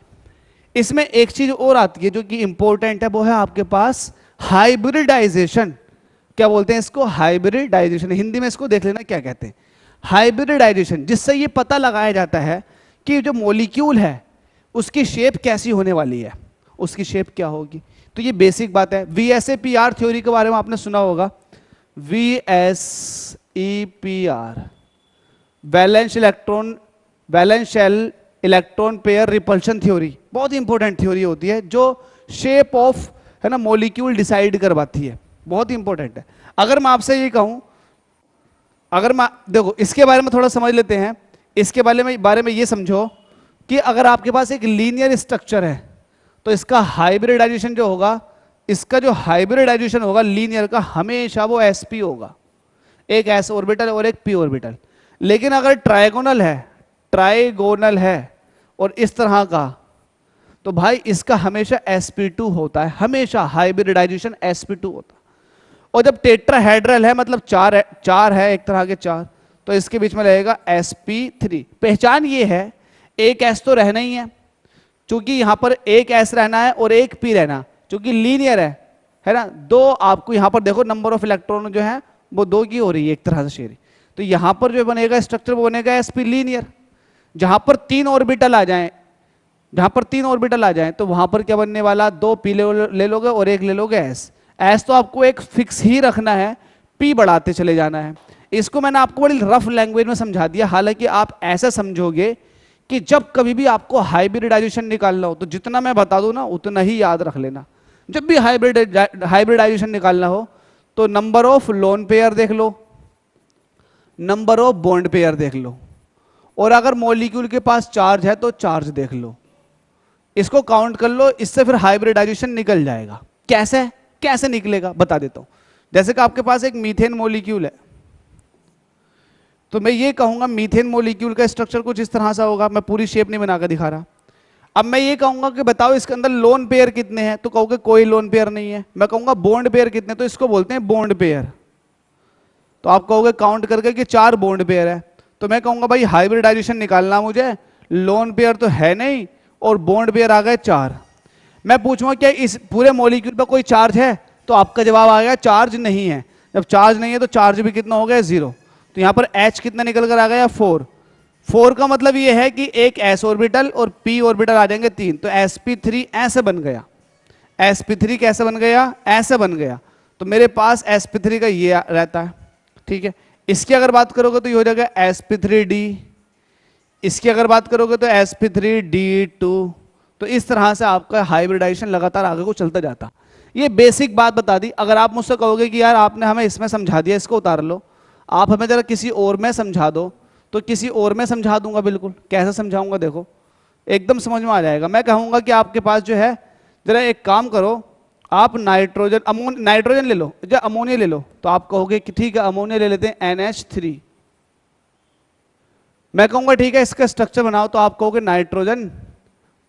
इसमें एक चीज और आती है जो कि इंपॉर्टेंट है, वो है आपके पास हाइब्रिडाइजेशन। क्या बोलते हैं इसको? हाइब्रिडाइजेशन। हिंदी में इसको देख लेना क्या कहते हैं, हाइब्रिडाइजेशन, जिससे ये पता लगाया जाता है कि जो मॉलिक्यूल है उसकी शेप कैसी होने वाली है, उसकी शेप क्या होगी। तो ये बेसिक बात है। VSEPR थ्योरी के बारे में आपने सुना होगा। VSEPR, valence shell electron pair repulsion theory, बहुत इंपॉर्टेंट थ्योरी होती है जो शेप ऑफ, है ना, मॉलिक्यूल डिसाइड करवाती है, बहुत इंपॉर्टेंट है। अगर मैं आपसे ये कहूं, अगर मैं, देखो इसके बारे में थोड़ा समझ लेते हैं। इसके बारे में ये समझो कि अगर आपके पास एक लीनियर स्ट्रक्चर है तो इसका हाइब्रिडाइजेशन जो होगा, इसका जो हाइब्रिडाइजेशन होगा लीनियर का, हमेशा वो sp होगा, एक s ऑर्बिटल और एक p ऑर्बिटल। लेकिन अगर ट्राइगोनल है और इस तरह का, तो भाई इसका हमेशा sp2 होता है, हमेशा हाइब्रिडाइजेशन sp2 होता है। और जब टेट्राहेड्रल है, मतलब चार है एक तरह के चार, तो इसके बीच में रहेगा sp3। पहचान ये है, एक s तो रहना ही है, क्योंकि यहां पर एक s रहना है और एक p रहना, क्योंकि लीनियर है ना। दो आपको यहां पर देखो नंबर ऑफ इलेक्ट्रॉन जो है वो दो की हो रही है एक तरह से शेयरिंग, तो यहां पर जो बनेगा स्ट्रक्चर वो बनेगा sp लीनियर। जहां पर तीन ऑर्बिटल आ जाएं, तो वहां पर क्या बनने वाला, दो p ले लोगे और एक ले लोगे s तो आपको एक फिक्स ही रखना है, p बढ़ाते चले जाना है। इसको मैंने आपको बड़ी रफ लैंग्वेज में समझा दिया, हालांकि आप ऐसा समझोगे कि जब कभी भी आपको हाइब्रिडाइजेशन निकालना हो तो जितना मैं बता दूं ना उतना ही याद रख लेना। जब भी हाइब्रिडाइजेशन निकालना हो तो नंबर ऑफ लोन पेयर देख लो, नंबर ऑफ बॉन्ड पेयर देख लो, और अगर मॉलिक्यूल के पास चार्ज है तो चार्ज देख लो, इसको काउंट कर लो, इससे फिर हाइब्रिडाइजेशन निकल जाएगा। कैसे निकलेगा बता देता हूं। जैसे कि आपके पास एक मीथेन मॉलिक्यूल है, तो मैं ये कहूंगा मीथेन मॉलिक्यूल का स्ट्रक्चर कुछ इस तरह से होगा, मैं पूरी शेप नहीं बनाकर दिखा रहा। अब मैं ये कहूंगा कि बताओ इसके अंदर लोन पेयर कितने हैं, तो कहोगे कोई लोन पेयर नहीं है। मैं कहूंगा बॉन्ड पेयर कितने, तो इसको बोलते हैं बॉन्ड पेयर, तो आप कहोगे काउंट करके कि 4 बॉन्ड पेयर है। तो मैं कहूंगा भाई हाइब्रिडाइजेशन निकालना मुझे, लोन पेयर तो है नहीं और बॉन्ड पेयर आ गए 4। मैं पूछूंगा क्या इस पूरे मॉलिक्यूल पर कोई चार्ज है, तो आपका जवाब आ गया चार्ज नहीं है। जब चार्ज नहीं है तो चार्ज भी कितना हो गया, 0। तो यहां पर H कितना निकल कर आ गया, 4 का मतलब ये है कि एक s ऑर्बिटल और p ऑर्बिटल आ जाएंगे 3, तो sp3 ऐसे बन गया। sp3 कैसे बन गया, ऐसे बन गया। तो मेरे पास sp3 का ये रहता है, ठीक है। इसकी अगर बात करोगे तो ये हो जाएगा sp3d, इसकी अगर बात करोगे तो sp3d2। तो इस तरह से आपका हाइब्रिडाइजेशन लगातार आगे को चलता जाता। ये बेसिक बात बता दी। अगर आप मुझसे कहोगे कि यार आपने हमें इसमें समझा दिया, इसको उतार लो, आप हमें जरा किसी और में समझा दो, तो किसी और में समझा दूंगा बिल्कुल। कैसे समझाऊंगा, देखो एकदम समझ में आ जाएगा। मैं कहूंगा कि आपके पास जो है, जरा एक काम करो, आप नाइट्रोजन ले लो, या अमोनिया ले लो, तो आप कहोगे कि ठीक है अमोनिया ले लेते हैं NH3, मैं कहूंगा ठीक है इसका स्ट्रक्चर बनाओ, तो आप कहोगे नाइट्रोजन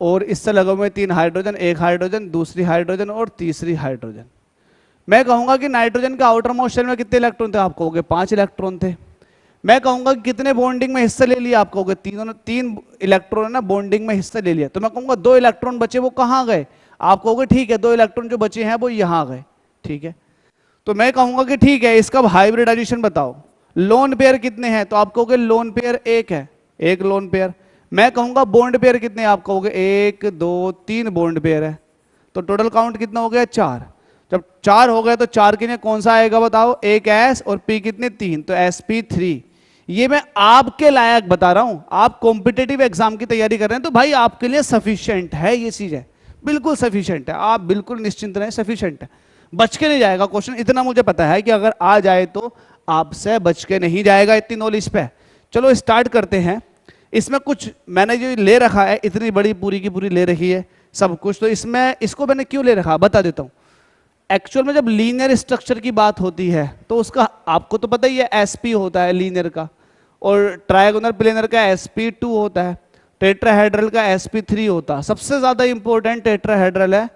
और इससे लगे हुए 3 हाइड्रोजन, एक हाइड्रोजन, दूसरी हाइड्रोजन और तीसरी हाइड्रोजन। मैं कहूंगा कि नाइट्रोजन का आउटर मोस्ट शेल में कितने इलेक्ट्रॉन थे, आप कहोगे 5 इलेक्ट्रॉन थे। मैं कहूंगा कि कितने बॉन्डिंग में हिस्सा ले लिया, आप कहोगे 3 इलेक्ट्रॉन ना बॉन्डिंग में हिस्सा ले लिया। तो मैं कहूंगा 2 इलेक्ट्रॉन बचे, वो कहां गए, आप कहोगे ठीक है 2 इलेक्ट्रॉन जो बचे हैं वो यहां गए, ठीक है। तो मैं कहूंगा कि ठीक है इसका हाइब्रिडाइजेशन बताओ, लोन पेयर कितने हैं, तो आप कहोगे लोन पेयर 1 है, 1 लोन पेयर। मैं कहूंगा बॉन्ड पेयर कितने हैं, आप कहोगे 1 2 3 बॉन्ड पेयर है, तो टोटल काउंट कितना हो गया 4। जब 4 हो गए तो 4 के लिए कौन सा आएगा बताओ, एक एस और पी कितने 3, तो sp3। ये मैं आपके लायक बता रहा हूं, आप कॉम्पिटेटिव एग्जाम की तैयारी कर रहे हैं तो भाई आपके लिए सफिशिएंट है, ये चीज है बिल्कुल सफिशिएंट है, आप बिल्कुल निश्चिंत रहें, सफिशिएंट है, बच के नहीं जाएगा क्वेश्चन, इतना मुझे पता है कि अगर आ जाए तो आपसे बच के नहीं जाएगा इतनी नॉलेज पे। चलो स्टार्ट करते हैं। इसमें कुछ मैंने जो ले रखा है, इतनी बड़ी पूरी की पूरी ले रखी है सब कुछ, तो इसमें इसको मैंने क्यों ले रखा बता देता हूं। एक्चुअल में जब लीनियर स्ट्रक्चर की बात होती है तो उसका आपको तो पता ही है sp होता है लीनियर का, और ट्रायगोनल प्लेनर का sp2 होता है, टेट्राहेड्रल का sp3 होता है। सबसे ज्यादा इंपॉर्टेंट टेट्राहेड्रल है,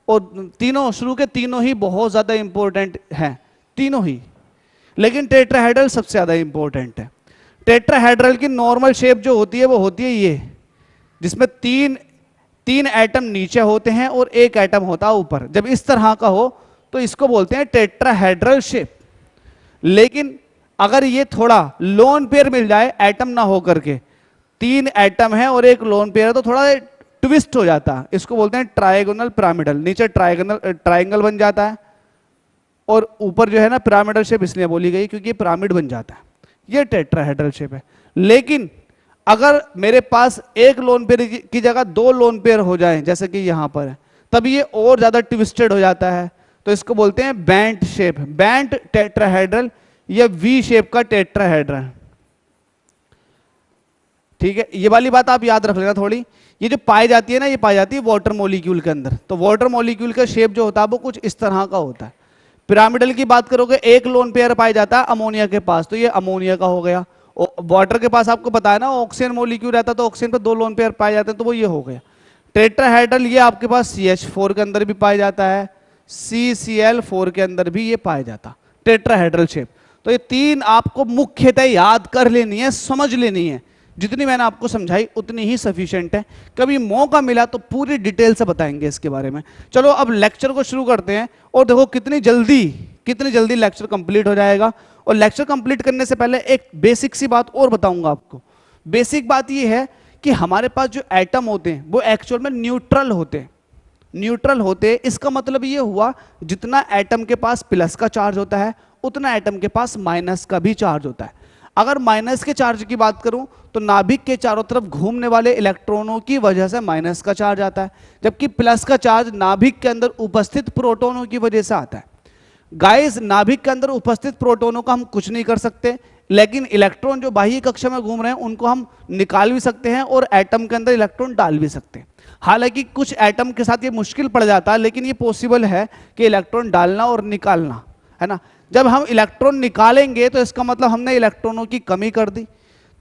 और तीनों शुरू के तीनों ही बहुत ज्यादा इंपॉर्टेंट हैं, तीनों ही, लेकिन टेट्राहेड्रल सबसे ज्यादा इंपॉर्टेंट है। टेट्राहेड्रल की नॉर्मल शेप जो होती है वो होती है ये, जिसमें तीन एटम नीचे होते हैं और एक एटम होता है ऊपर। जब इस तरह का हो तो इसको बोलते हैं टेट्राहेड्रल शेप। लेकिन अगर ये थोड़ा लोन पेयर मिल जाए, एटम ना हो करके 3 एटम है और एक लोन पेयर है, तो थोड़ा ट्विस्ट हो जाता है, इसको बोलते हैं ट्रायगोनल पिरामिडल। नीचे ट्रायंगल बन जाता है और ऊपर जो है ना पिरामिडल शेप इसलिए बोली गई क्योंकि ये पिरामिड बन जाता है, ये टेट्राहेड्रल शेप है। लेकिन अगर मेरे पास एक लोन पेयर की जगह 2 लोन पेयर हो जाए, जैसे कि यहां पर है, तब ये और ज्यादा ट्विस्टेड हो जाता है, तो इसको बोलते हैं बैंट शेप, बैंट टेट्राहेड्रल या वी शेप का टेट्राहेड्रल, ठीक है। ये वाली बात आप याद रख लेना थोड़ी। ये जो पाई जाती है ना, ये पाई जाती है वाटर मॉलिक्यूल के अंदर, तो वाटर मॉलिक्यूल का शेप जो होता है वो कुछ इस तरह का होता है। पिरामिडल की बात करोगे, एक लोन पेयर पाया जाता है अमोनिया के पास, तो ये अमोनिया का हो गया। वाटर के पास आपको पता है ना ऑक्सीजन मॉलिक्यूल रहता है, तो ऑक्सीजन पे 2 लोन पेयर पाए जाते हैं, तो वो ये हो गया। टेट्राहेड्रल ये आपके पास CH4 के अंदर भी पाया जाता है, CCl4 के अंदर भी ये पाया जाता, टेट्राहेड्रल शेप। तो ये 3 आपको मुख्यतः याद कर लेनी है, समझ लेनी है, जितनी मैंने आपको समझाई उतनी ही सफिशिएंट है। कभी मौका मिला तो पूरी डिटेल से बताएंगे इसके बारे में। चलो अब लेक्चर को शुरू करते हैं, और देखो कितनी जल्दी लेक्चर कंप्लीट हो जाएगा। और लेक्चर कंप्लीट करने से पहले एक बेसिक सी बात और बताऊंगा आपको। बेसिक बात यह है कि हमारे पास जो एटम होते हैं वो एक्चुअल में न्यूट्रल होते हैं, न्यूट्रल होते हैं। इसका मतलब ये हुआ जितना एटम के पास प्लस का चार्ज होता है उतना एटम के पास माइनस का भी चार्ज होता है। अगर माइनस के चार्ज की बात करूं तो नाभिक के चारों तरफ घूमने वाले इलेक्ट्रॉनों की वजह से माइनस का चार्ज आता है, जबकि प्लस का चार्ज नाभिक के अंदर उपस्थित प्रोटॉनों की वजह से आता है। गाइस, नाभिक के अंदर उपस्थित प्रोटॉनों का हम कुछ नहीं कर सकते, लेकिन इलेक्ट्रॉन जो बाह्य कक्षा में घूम रहे हैं उनको हम निकाल भी सकते हैं और एटम के अंदर इलेक्ट्रॉन डाल भी सकते हैं। हालांकि कुछ एटम के साथ ये मुश्किल पड़ जाता है, लेकिन ये पॉसिबल है कि इलेक्ट्रॉन डालना और निकालना, है ना। जब हम इलेक्ट्रॉन निकालेंगे तो इसका मतलब हमने इलेक्ट्रॉनों की कमी कर दी।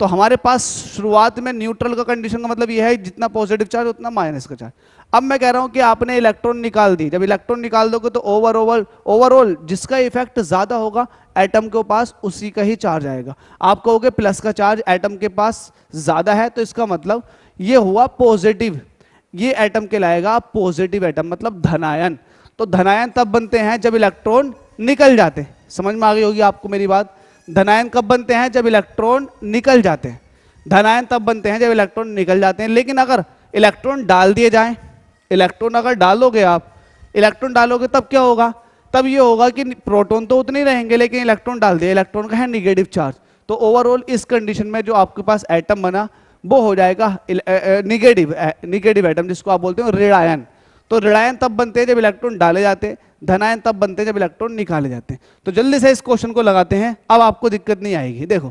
तो हमारे पास शुरुआत में न्यूट्रल का कंडीशन का मतलब यह है जितना पॉजिटिव चार्ज उतना माइनस का चार्ज। अब मैं कह रहा हूं कि आपने इलेक्ट्रॉन निकाल दी, जब इलेक्ट्रॉन निकाल दोगे तो ओवरऑल जिसका इफेक्ट ज्यादा होगा एटम के पास उसी का ही चार्ज आएगा। आप कहोगे प्लस का चार्ज एटम के पास ज्यादा है, तो इसका मतलब ये हुआ पॉजिटिव, ये एटम कहलाएगा पॉजिटिव एटम, मतलब धनायन। तो धनायन तब बनते हैं जब इलेक्ट्रॉन निकल जाते हैं। समझ में आ गई होगी आपको मेरी बात। धनायन कब बनते हैं? जब इलेक्ट्रॉन निकल जाते हैं। धनायन तब बनते हैं जब इलेक्ट्रॉन निकल जाते हैं। लेकिन अगर इलेक्ट्रॉन डाल दिए जाएं, इलेक्ट्रॉन अगर डालोगे आप, इलेक्ट्रॉन डालोगे तब क्या होगा? तब ये होगा कि प्रोटॉन तो उतने ही रहेंगे, लेकिन इलेक्ट्रॉन डाल दिया, इलेक्ट्रॉन का है निगेटिव चार्ज। तो ओवरऑल इस कंडीशन में जो आपके पास एटम बना वो हो जाएगा निगेटिव एटम, जिसको आप बोलते हो ऋणायन। तो ऋणायन तब बनते हैं जब इलेक्ट्रॉन डाले जाते हैं, धनायन तब बनते हैं जब इलेक्ट्रॉन निकाले जाते हैं। तो जल्दी से इस क्वेश्चन को लगाते हैं, अब आपको दिक्कत नहीं आएगी। देखो,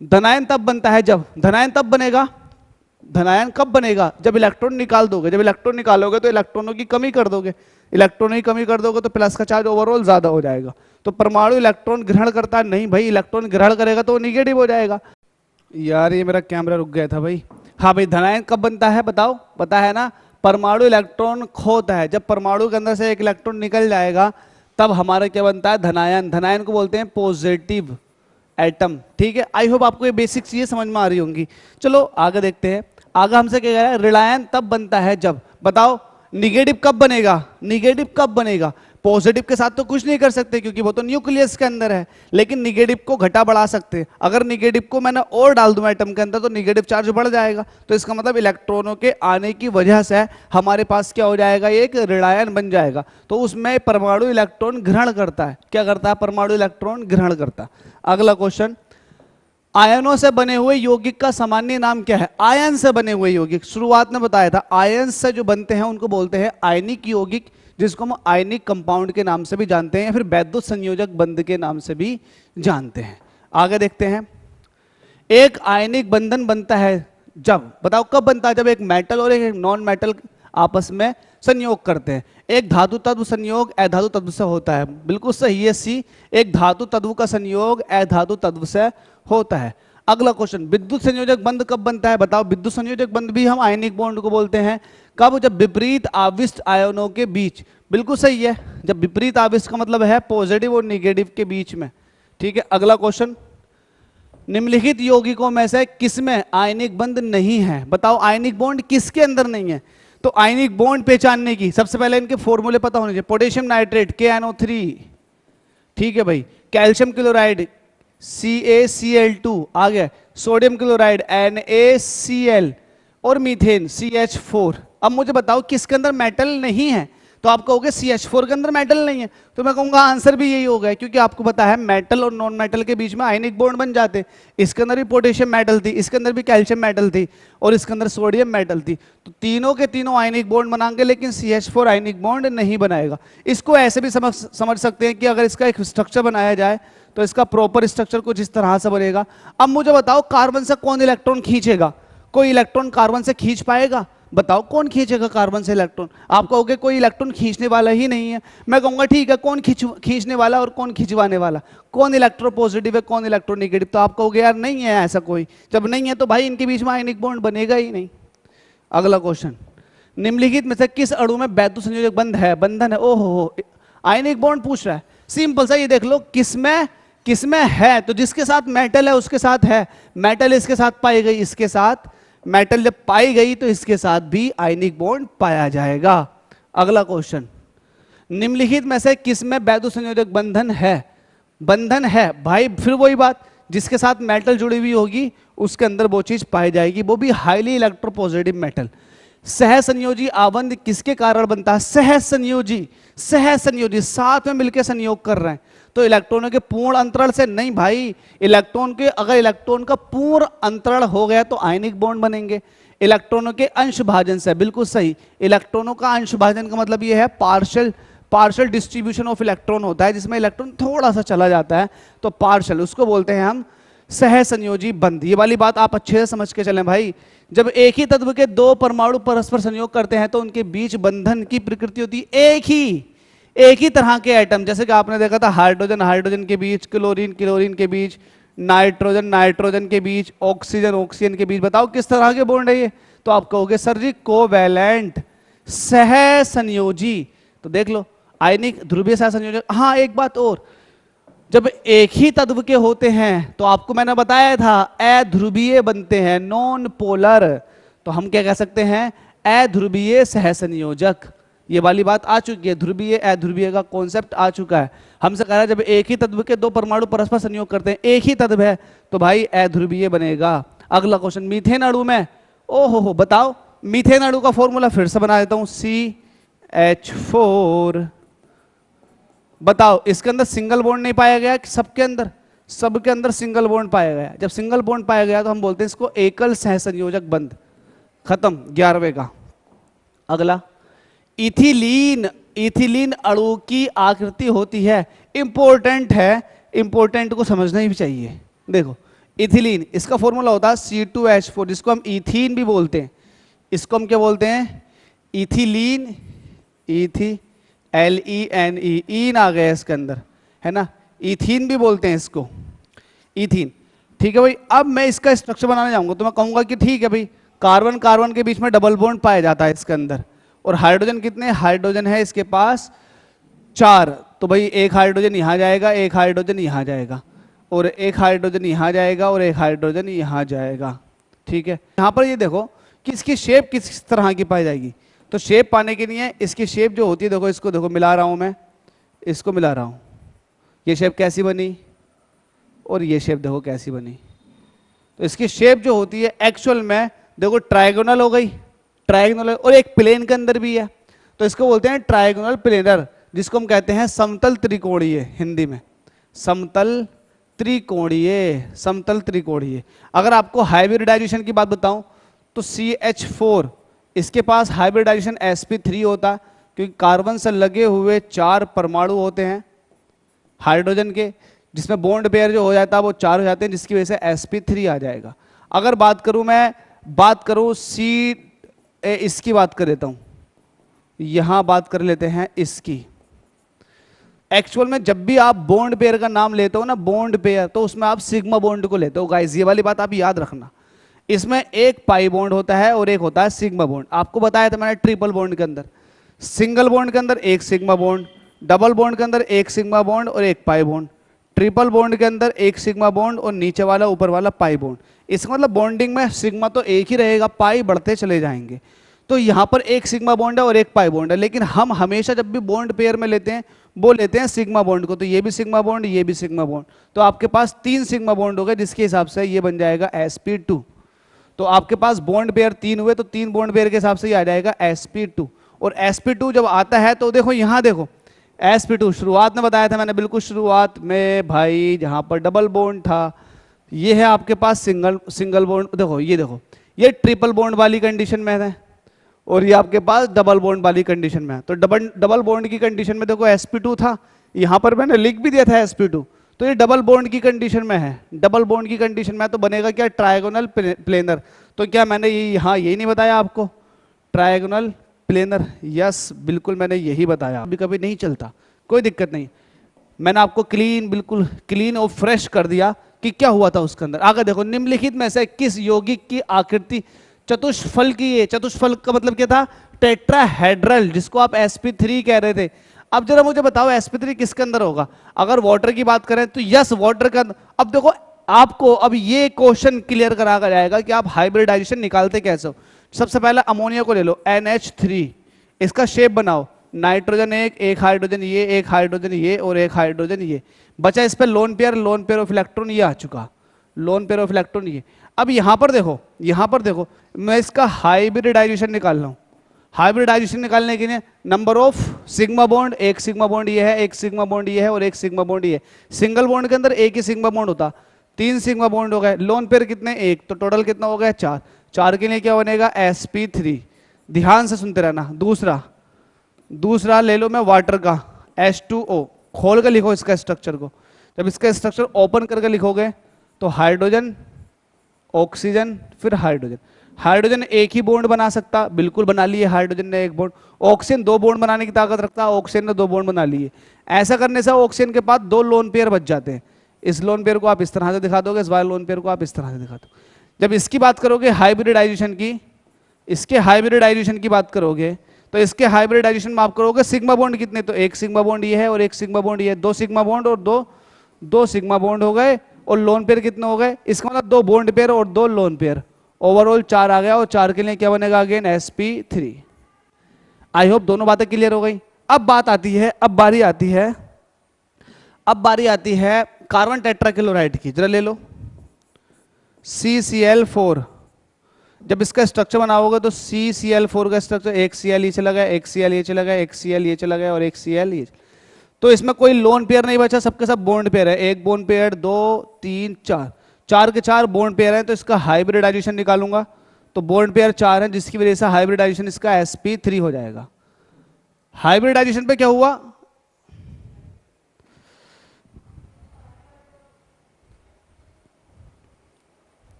धनायन तब बनता है जब, धनायन तब बनेगा, धनायन कब बनेगा? जब इलेक्ट्रॉन निकाल दोगे। जब इलेक्ट्रॉन निकालोगे तो इलेक्ट्रॉनों की कमी कर दोगे, इलेक्ट्रॉनों की कमी कर दोगे तो प्लस का चार्ज ओवरऑल ज्यादा हो जाएगा। तो परमाणु इलेक्ट्रॉन ग्रहण करता है नहीं भाई, इलेक्ट्रॉन ग्रहण करेगा तो निगेटिव हो जाएगा। यार ये मेरा कैमरा रुक गया था भाई। हाँ भाई, धनायन कब बनता है बताओ, पता है ना? परमाणु इलेक्ट्रॉन खोता है, जब परमाणु के अंदर से एक इलेक्ट्रॉन निकल जाएगा तब हमारा क्या बनता है? धनायन। धनायन को बोलते हैं पॉजिटिव एटम। ठीक है, आई होप आपको ये बेसिक चीजें समझ में आ रही होंगी। चलो आगे देखते हैं। आगे हमसे क्या कह रहा है? ऋणायन तब बनता है जब, बताओ निगेटिव कब बनेगा? निगेटिव कब बनेगा? पॉजिटिव के साथ तो कुछ नहीं कर सकते क्योंकि वो तो न्यूक्लियस के अंदर है, लेकिन निगेटिव को घटा बढ़ा सकते हैं। अगर निगेटिव को मैंने और डाल दूं एटम के अंदर तो निगेटिव चार्ज बढ़ जाएगा, तो इसका मतलब इलेक्ट्रॉनों के आने की वजह से हमारे पास क्या हो जाएगा? ये एक ऋणायन बन जाएगा। तो उसमें परमाणु इलेक्ट्रॉन ग्रहण करता है। क्या करता है? परमाणु इलेक्ट्रॉन ग्रहण करता है। अगला क्वेश्चन, आयनों से बने हुए यौगिक का सामान्य नाम क्या है? आयन से बने हुए यौगिक, शुरुआत में बताया था, आयन से जो बनते हैं उनको बोलते हैं आयनिक यौगिक, जिसको हम आयनिक कंपाउंड के नाम से भी जानते हैं या फिर वैद्युत संयोजक बंध के नाम से भी जानते हैं। आगे देखते हैं। एक आयनिक बंधन बनता है जब, बताओ कब बनता है? जब एक मेटल और एक नॉन मेटल आपस में संयोग करते हैं। एक धातु तत्व संयोग अधातु तत्व से होता है, बिल्कुल सही है सी। एक धातु तत्व का संयोग अधातु तत्व से होता है। अगला क्वेश्चन, विद्युत संयोजक बंध कब बनता है? बताओ विद्युत संयोजक बंध भी हम आयनिक बॉन्ड को बोलते हैं। कब? जब विपरीत आविष्ट आयनों के बीच, बिल्कुल सही है, जब विपरीत आविष्ट का मतलब है पॉजिटिव और निगेटिव के बीच में। ठीक है, अगला क्वेश्चन, निम्नलिखित यौगिकों में से किसमें आयनिक बंध नहीं है? बताओ आयनिक बॉन्ड किसके अंदर नहीं है? तो आयनिक बॉन्ड पहचानने की सबसे पहले इनके फॉर्मूले पता होने चाहिए। पोटेशियम नाइट्रेट KNO3, ठीक है भाई, कैल्शियम क्लोराइड CaCl2, आ गया, सोडियम क्लोराइड NaCl और मीथेन CH4। अब मुझे बताओ किसके अंदर मेटल नहीं है? तो आप कहोगे CH4 के अंदर मेटल नहीं है, तो मैं कहूंगा आंसर भी यही होगा, क्योंकि आपको पता है मेटल और नॉन मेटल के बीच में आयनिक बॉन्ड बन जाते। इसके अंदर भी पोटेशियम मेटल थी, इसके अंदर भी कैल्शियम मेटल थी और इसके अंदर सोडियम मेटल थी, तो तीनों के तीनों आयनिक बॉन्ड बनाएंगे, लेकिन CH4 आयनिक बॉन्ड नहीं बनाएगा। इसको ऐसे भी समझ सकते हैं कि अगर इसका एक स्ट्रक्चर बनाया जाए तो इसका प्रॉपर स्ट्रक्चर कुछ इस तरह से बनेगा। अब मुझे बताओ कार्बन से कौन इलेक्ट्रॉन खींचेगा? कोई इलेक्ट्रॉन कार्बन से खींच पाएगा? बताओ कौन खींचेगा कार्बन से इलेक्ट्रॉन? आप कहोगे कोई इलेक्ट्रॉन खींचने वाला ही नहीं है। मैं कहूंगा ठीक है, कौन खींचने वाला और कौन खिंचवाने वाला? कौन इलेक्ट्रो पॉजिटिव है, कौन इलेक्ट्रो नेगेटिव? तो आप कहोगे यार नहीं है ऐसा कोई। जब नहीं है तो भाई इनके बीच में आयनिक बॉन्ड बनेगा ही नहीं। अगला क्वेश्चन, निम्नलिखित में से किस अणु में वैद्युत संयोजक बंध है? बंधन है, ओहो आयनिक बॉन्ड पूछ रहा है। सिंपल सा, ये देख लो किसमें है, तो जिसके साथ मेटल है उसके साथ है। मेटल इसके साथ पाई गई, इसके साथ मेटल जब पाई गई तो इसके साथ भी आयनिक बॉन्ड पाया जाएगा। अगला क्वेश्चन, निम्नलिखित में से किसमें वैद्युत संयोजक बंधन है? बंधन है भाई, फिर वही बात, जिसके साथ मेटल जुड़ी हुई होगी उसके अंदर वो चीज पाई जाएगी, वो भी हाईली इलेक्ट्रोपॉजिटिव मेटल। सहसंयोजी आबंध किसके कारण बनता है? सहसंयोजी साथ में मिलकर संयोग कर रहे हैं, तो इलेक्ट्रॉनों के पूर्ण अंतरण से नहीं भाई। अगर इलेक्ट्रॉन का पूर्ण अंतरण हो गया तो आयनिक बॉन्ड बनेंगे। इलेक्ट्रॉनों के अंश भाजन से, बिल्कुल सही, इलेक्ट्रॉनों का अंश भाजन का मतलब यह है पार्शियल डिस्ट्रीब्यूशन ऑफ इलेक्ट्रॉन होता है, जिसमें इलेक्ट्रॉन थोड़ा सा चला जाता है, तो पार्शियल, उसको बोलते हैं हम सहसंयोजी बंध। ये वाली बात आप अच्छे से समझ के चलें भाई। जब एक ही तत्व के दो परमाणु परस्पर संयोग करते हैं तो उनके बीच बंधन की प्रकृति होती है एक ही तरह के एटम। जैसे कि आपने देखा था हाइड्रोजन के बीच, क्लोरीन के बीच, नाइट्रोजन के बीच, ऑक्सीजन के बीच। बताओ किस तरह के बॉन्ड है ये? तो आप कहोगे सर जी कोवैलेंट, सहसंयोजी। तो देख लो आयनिक ध्रुवीय सहसंयोजक। हाँ एक बात और, जब एक ही तत्व के होते हैं तो आपको मैंने बताया था अध्रुवीय बनते हैं, नॉन पोलर, तो हम क्या कह सकते हैं? अध्रुवीय सहसंयोजक। ये वाली बात आ चुकी है, ध्रुवीय अध्रुवीय का कॉन्सेप्ट आ चुका है। हमसे कह रहा है जब एक ही तत्व के दो परमाणु परस्पर संयोग करते हैं, एक ही तत्व है, तो भाई अध्रुवीय बनेगा। अगला क्वेश्चन, मीथेन अणु में, ओहो बताओ मीथेन अणु का फॉर्मूला फिर से बना देता हूं, CH4। बताओ इसके अंदर सिंगल बॉन्ड नहीं पाया गया? सबके अंदर सिंगल बॉन्ड पाया गया। जब सिंगल बॉन्ड पाया गया तो हम बोलते हैं इसको एकल सहसंयोजक बंध। खत्म 11वें का। अगला, इथिलीन अणु की आकृति होती है, इंपॉर्टेंट है, इंपॉर्टेंट को समझना ही चाहिए। देखो इथिलीन, इसका फॉर्मूला होता है C2H4, जिसको हम इथीन भी बोलते हैं। इसको हम क्या बोलते हैं? इथिलीन, LENE, ईन आ गया इसके अंदर, है ना। इथीन भी बोलते हैं इसको, इथीन। ठीक है भाई। अब मैं इसका स्ट्रक्चर बनाने जाऊंगा तो मैं कहूंगा कि ठीक है भाई, कार्बन कार्बन के बीच में डबल बॉन्ड पाया जाता है इसके अंदर, और हाइड्रोजन कितने हाइड्रोजन है इसके पास 4, तो भाई एक हाइड्रोजन यहाँ जाएगा, एक हाइड्रोजन यहाँ जाएगा, और एक हाइड्रोजन यहाँ जाएगा, और एक हाइड्रोजन यहाँ जाएगा। ठीक है, यहाँ पर ये देखो कि इसकी शेप किस तरह की पाई जाएगी। तो शेप पाने के लिए इसकी शेप जो होती है, देखो इसको देखो मिला रहा हूँ मैं, इसको मिला रहा हूँ, ये शेप कैसी बनी, और ये शेप देखो कैसी बनी। तो इसकी शेप जो होती है एक्चुअल में देखो ट्रायगोनल हो गई, ट्रायगोनल, और एक प्लेन के अंदर भी है, तो इसको बोलते हैं ट्रायगोनल प्लेनर, जिसको हम कहते हैं समतल त्रिकोणीय, हिंदी में समतल त्रिकोणीय, समतल त्रिकोणीय। अगर आपको हाइब्रिडाइजेशन की बात बताऊं तो CH4 इसके पास हाइब्रिडाइजेशन sp3 होता, क्योंकि कार्बन से लगे हुए 4 परमाणु होते हैं हाइड्रोजन के, जिसमें बॉन्ड पेयर जो हो जाता है वो 4 हो जाते हैं, जिसकी वजह से sp3 आ जाएगा। अगर बात करूं मैं, बात करूं इसकी बात कर देता हूं, यहां बात कर लेते हैं इसकी। एक्चुअल में जब भी आप बॉन्ड पेयर का नाम लेते हो ना, बॉन्ड पेयर, तो उसमें आप सिग्मा बॉन्ड को लेते हो गाइस, ये वाली बात आप याद रखना। इसमें एक पाई बॉन्ड होता है और एक होता है सिग्मा बॉन्ड। आपको बताया था मैंने ट्रिपल बॉन्ड के अंदर, सिंगल बॉन्ड के अंदर एक सिग्मा बॉन्ड, डबल बॉन्ड के अंदर एक सिग्मा बॉन्ड और एक पाई बॉन्ड, ट्रिपल बॉन्ड के अंदर एक सिग्मा बॉन्ड और नीचे वाला ऊपर वाला पाई बॉन्ड। इसका मतलब बॉन्डिंग में सिग्मा तो एक ही रहेगा, पाई बढ़ते चले जाएंगे। तो यहाँ पर एक सिग्मा बॉन्ड है और एक पाई बॉन्ड है, लेकिन हम हमेशा जब भी बॉन्ड पेयर में लेते हैं वो लेते हैं सिग्मा बॉन्ड को, तो ये भी सिग्मा बॉन्ड, ये भी सिग्मा बॉन्ड, तो आपके पास 3 सिग्मा बॉन्ड हो गए, जिसके हिसाब से ये बन जाएगा sp2। तो आपके पास बॉन्ड पेयर 3 हुए, तो 3 बॉन्ड पेयर के हिसाब से ये आ जाएगा sp2। और sp2 जब आता है तो देखो यहाँ देखो sp2 शुरुआत में बताया था मैंने, बिल्कुल शुरुआत में भाई, जहाँ पर डबल बॉन्ड था, ये है आपके पास सिंगल बॉन्ड। देखो ये देखो, ये ट्रिपल बॉन्ड वाली कंडीशन में है, और ये आपके पास डबल बॉन्ड वाली कंडीशन में है। तो डबल बॉन्ड की कंडीशन में देखो sp2 था, यहाँ पर मैंने लिख भी दिया था sp2, तो ये डबल बॉन्ड की कंडीशन में है। डबल बॉन्ड की कंडीशन में तो बनेगा क्या, ट्रायगोनल प्लेनर। तो क्या मैंने यहाँ यही नहीं बताया आपको, ट्रायगोनल प्लेनर? यस, बिल्कुल मैंने यही बताया। अभी कभी नहीं चलता, कोई दिक्कत नहीं, मैंने आपको क्लीन, बिल्कुल क्लीन और फ्रेश कर दिया कि क्या हुआ था उसके अंदर। आगे देखो, निम्नलिखित में से किस यौगिक की आकृति चतुष्फल की है? चतुष्फल का मतलब क्या था, टेट्राहेड्रल, जिसको आप sp3 कह रहे थे। अब जरा मुझे बताओ sp3 किसके अंदर होगा? अगर वाटर की बात करें तो यस, वाटर का। अब देखो आपको अब ये क्वेश्चन क्लियर करा जाएगा कि आप हाइब्रिडाइजेशन निकालते कैसे हो। सबसे पहले अमोनिया को ले लो, NH3, इसका शेप बनाओ, नाइट्रोजन एक हाइड्रोजन ये, एक हाइड्रोजन ये, और एक हाइड्रोजन ये, बचा इस पर लोन पेयर ऑफ इलेक्ट्रॉन, ये आ चुका, लोन पेयर ऑफ इलेक्ट्रॉन ये। अब यहां पर देखो, यहां पर देखो, मैं इसका हाइब्रिडाइजेशन निकाल रहा हूं। हाइब्रिडाइजेशन निकालने के लिए नंबर ऑफ सिग्मा बॉन्ड, एक सिग्मा बॉन्ड ये है, एक सिग्मा बॉन्ड ये है, और एक सिग्मा बॉन्ड ये है। सिंगल बॉन्ड के अंदर एक ही सिग्मा बॉन्ड होता, 3 सिग्मा बॉन्ड हो गए। लोन पेयर कितने, एक, तो टोटल कितना हो गया 4। 4 के लिए क्या बनेगा, sp3। ध्यान से सुनते रहना। दूसरा ले लो मैं वाटर का, H2O, खोल कर लिखो इसका स्ट्रक्चर को। जब इसका स्ट्रक्चर ओपन करके लिखोगे तो हाइड्रोजन, ऑक्सीजन, फिर हाइड्रोजन। हाइड्रोजन एक ही बॉन्ड बना सकता, बिल्कुल बना लिए हाइड्रोजन ने एक बॉन्ड। ऑक्सीजन 2 बॉन्ड बनाने की ताकत रखता, ऑक्सीजन ने 2 बॉन्ड बना लिए। ऐसा करने से ऑक्सीजन के पास 2 लोन पेयर बच जाते हैं। इस लोन पेयर को आप इस तरह से दिखा दोगे, इस वाले लोन पेयर को आप इस तरह से दिखा दो। जब इसकी बात करोगे हाइब्रिडाइजेशन की, इसके हाइब्रिडाइजेशन की बात करोगे तो इसके हाइब्रिडाइजेशन में आप करोगे सिग्मा बॉन्ड कितने, तो एक सिग्मा बॉन्ड ये है और एक सिग्मा बॉन्ड ये है, 2 सिग्मा बॉन्ड और दो सिग्मा बॉन्ड हो गए। और लोन पेयर कितने हो गए, इसका मतलब 2 बॉन्ड पेयर और 2 लोन पेयर, ओवरऑल 4 आ गया। और 4 के लिए क्या बनेगा अगेन, sp3। आई होप दोनों बातें क्लियर हो गई। अब बारी आती है कार्बन टेट्राक्लोराइड की। जरा ले लो CCl4। जब इसका स्ट्रक्चर बनाओगे तो CCl4 का स्ट्रक्चर, एक Cl ये चला गया, एक Cl ये चला गया, एक Cl ये चला गया और एक Cl ये। तो इसमें कोई लोन पेयर नहीं बचा, सबके सब बॉन्ड पेयर है। एक बॉन्ड पेयर, 2 3 4, 4 के 4 बॉन्ड पेयर हैं। तो इसका हाइब्रिडाइजेशन निकालूंगा तो बॉन्ड पेयर 4 है, जिसकी वजह से हाइब्रिडाइजेशन इसका sp3 हो जाएगा। हाइब्रिडाइजेशन पे क्या हुआ,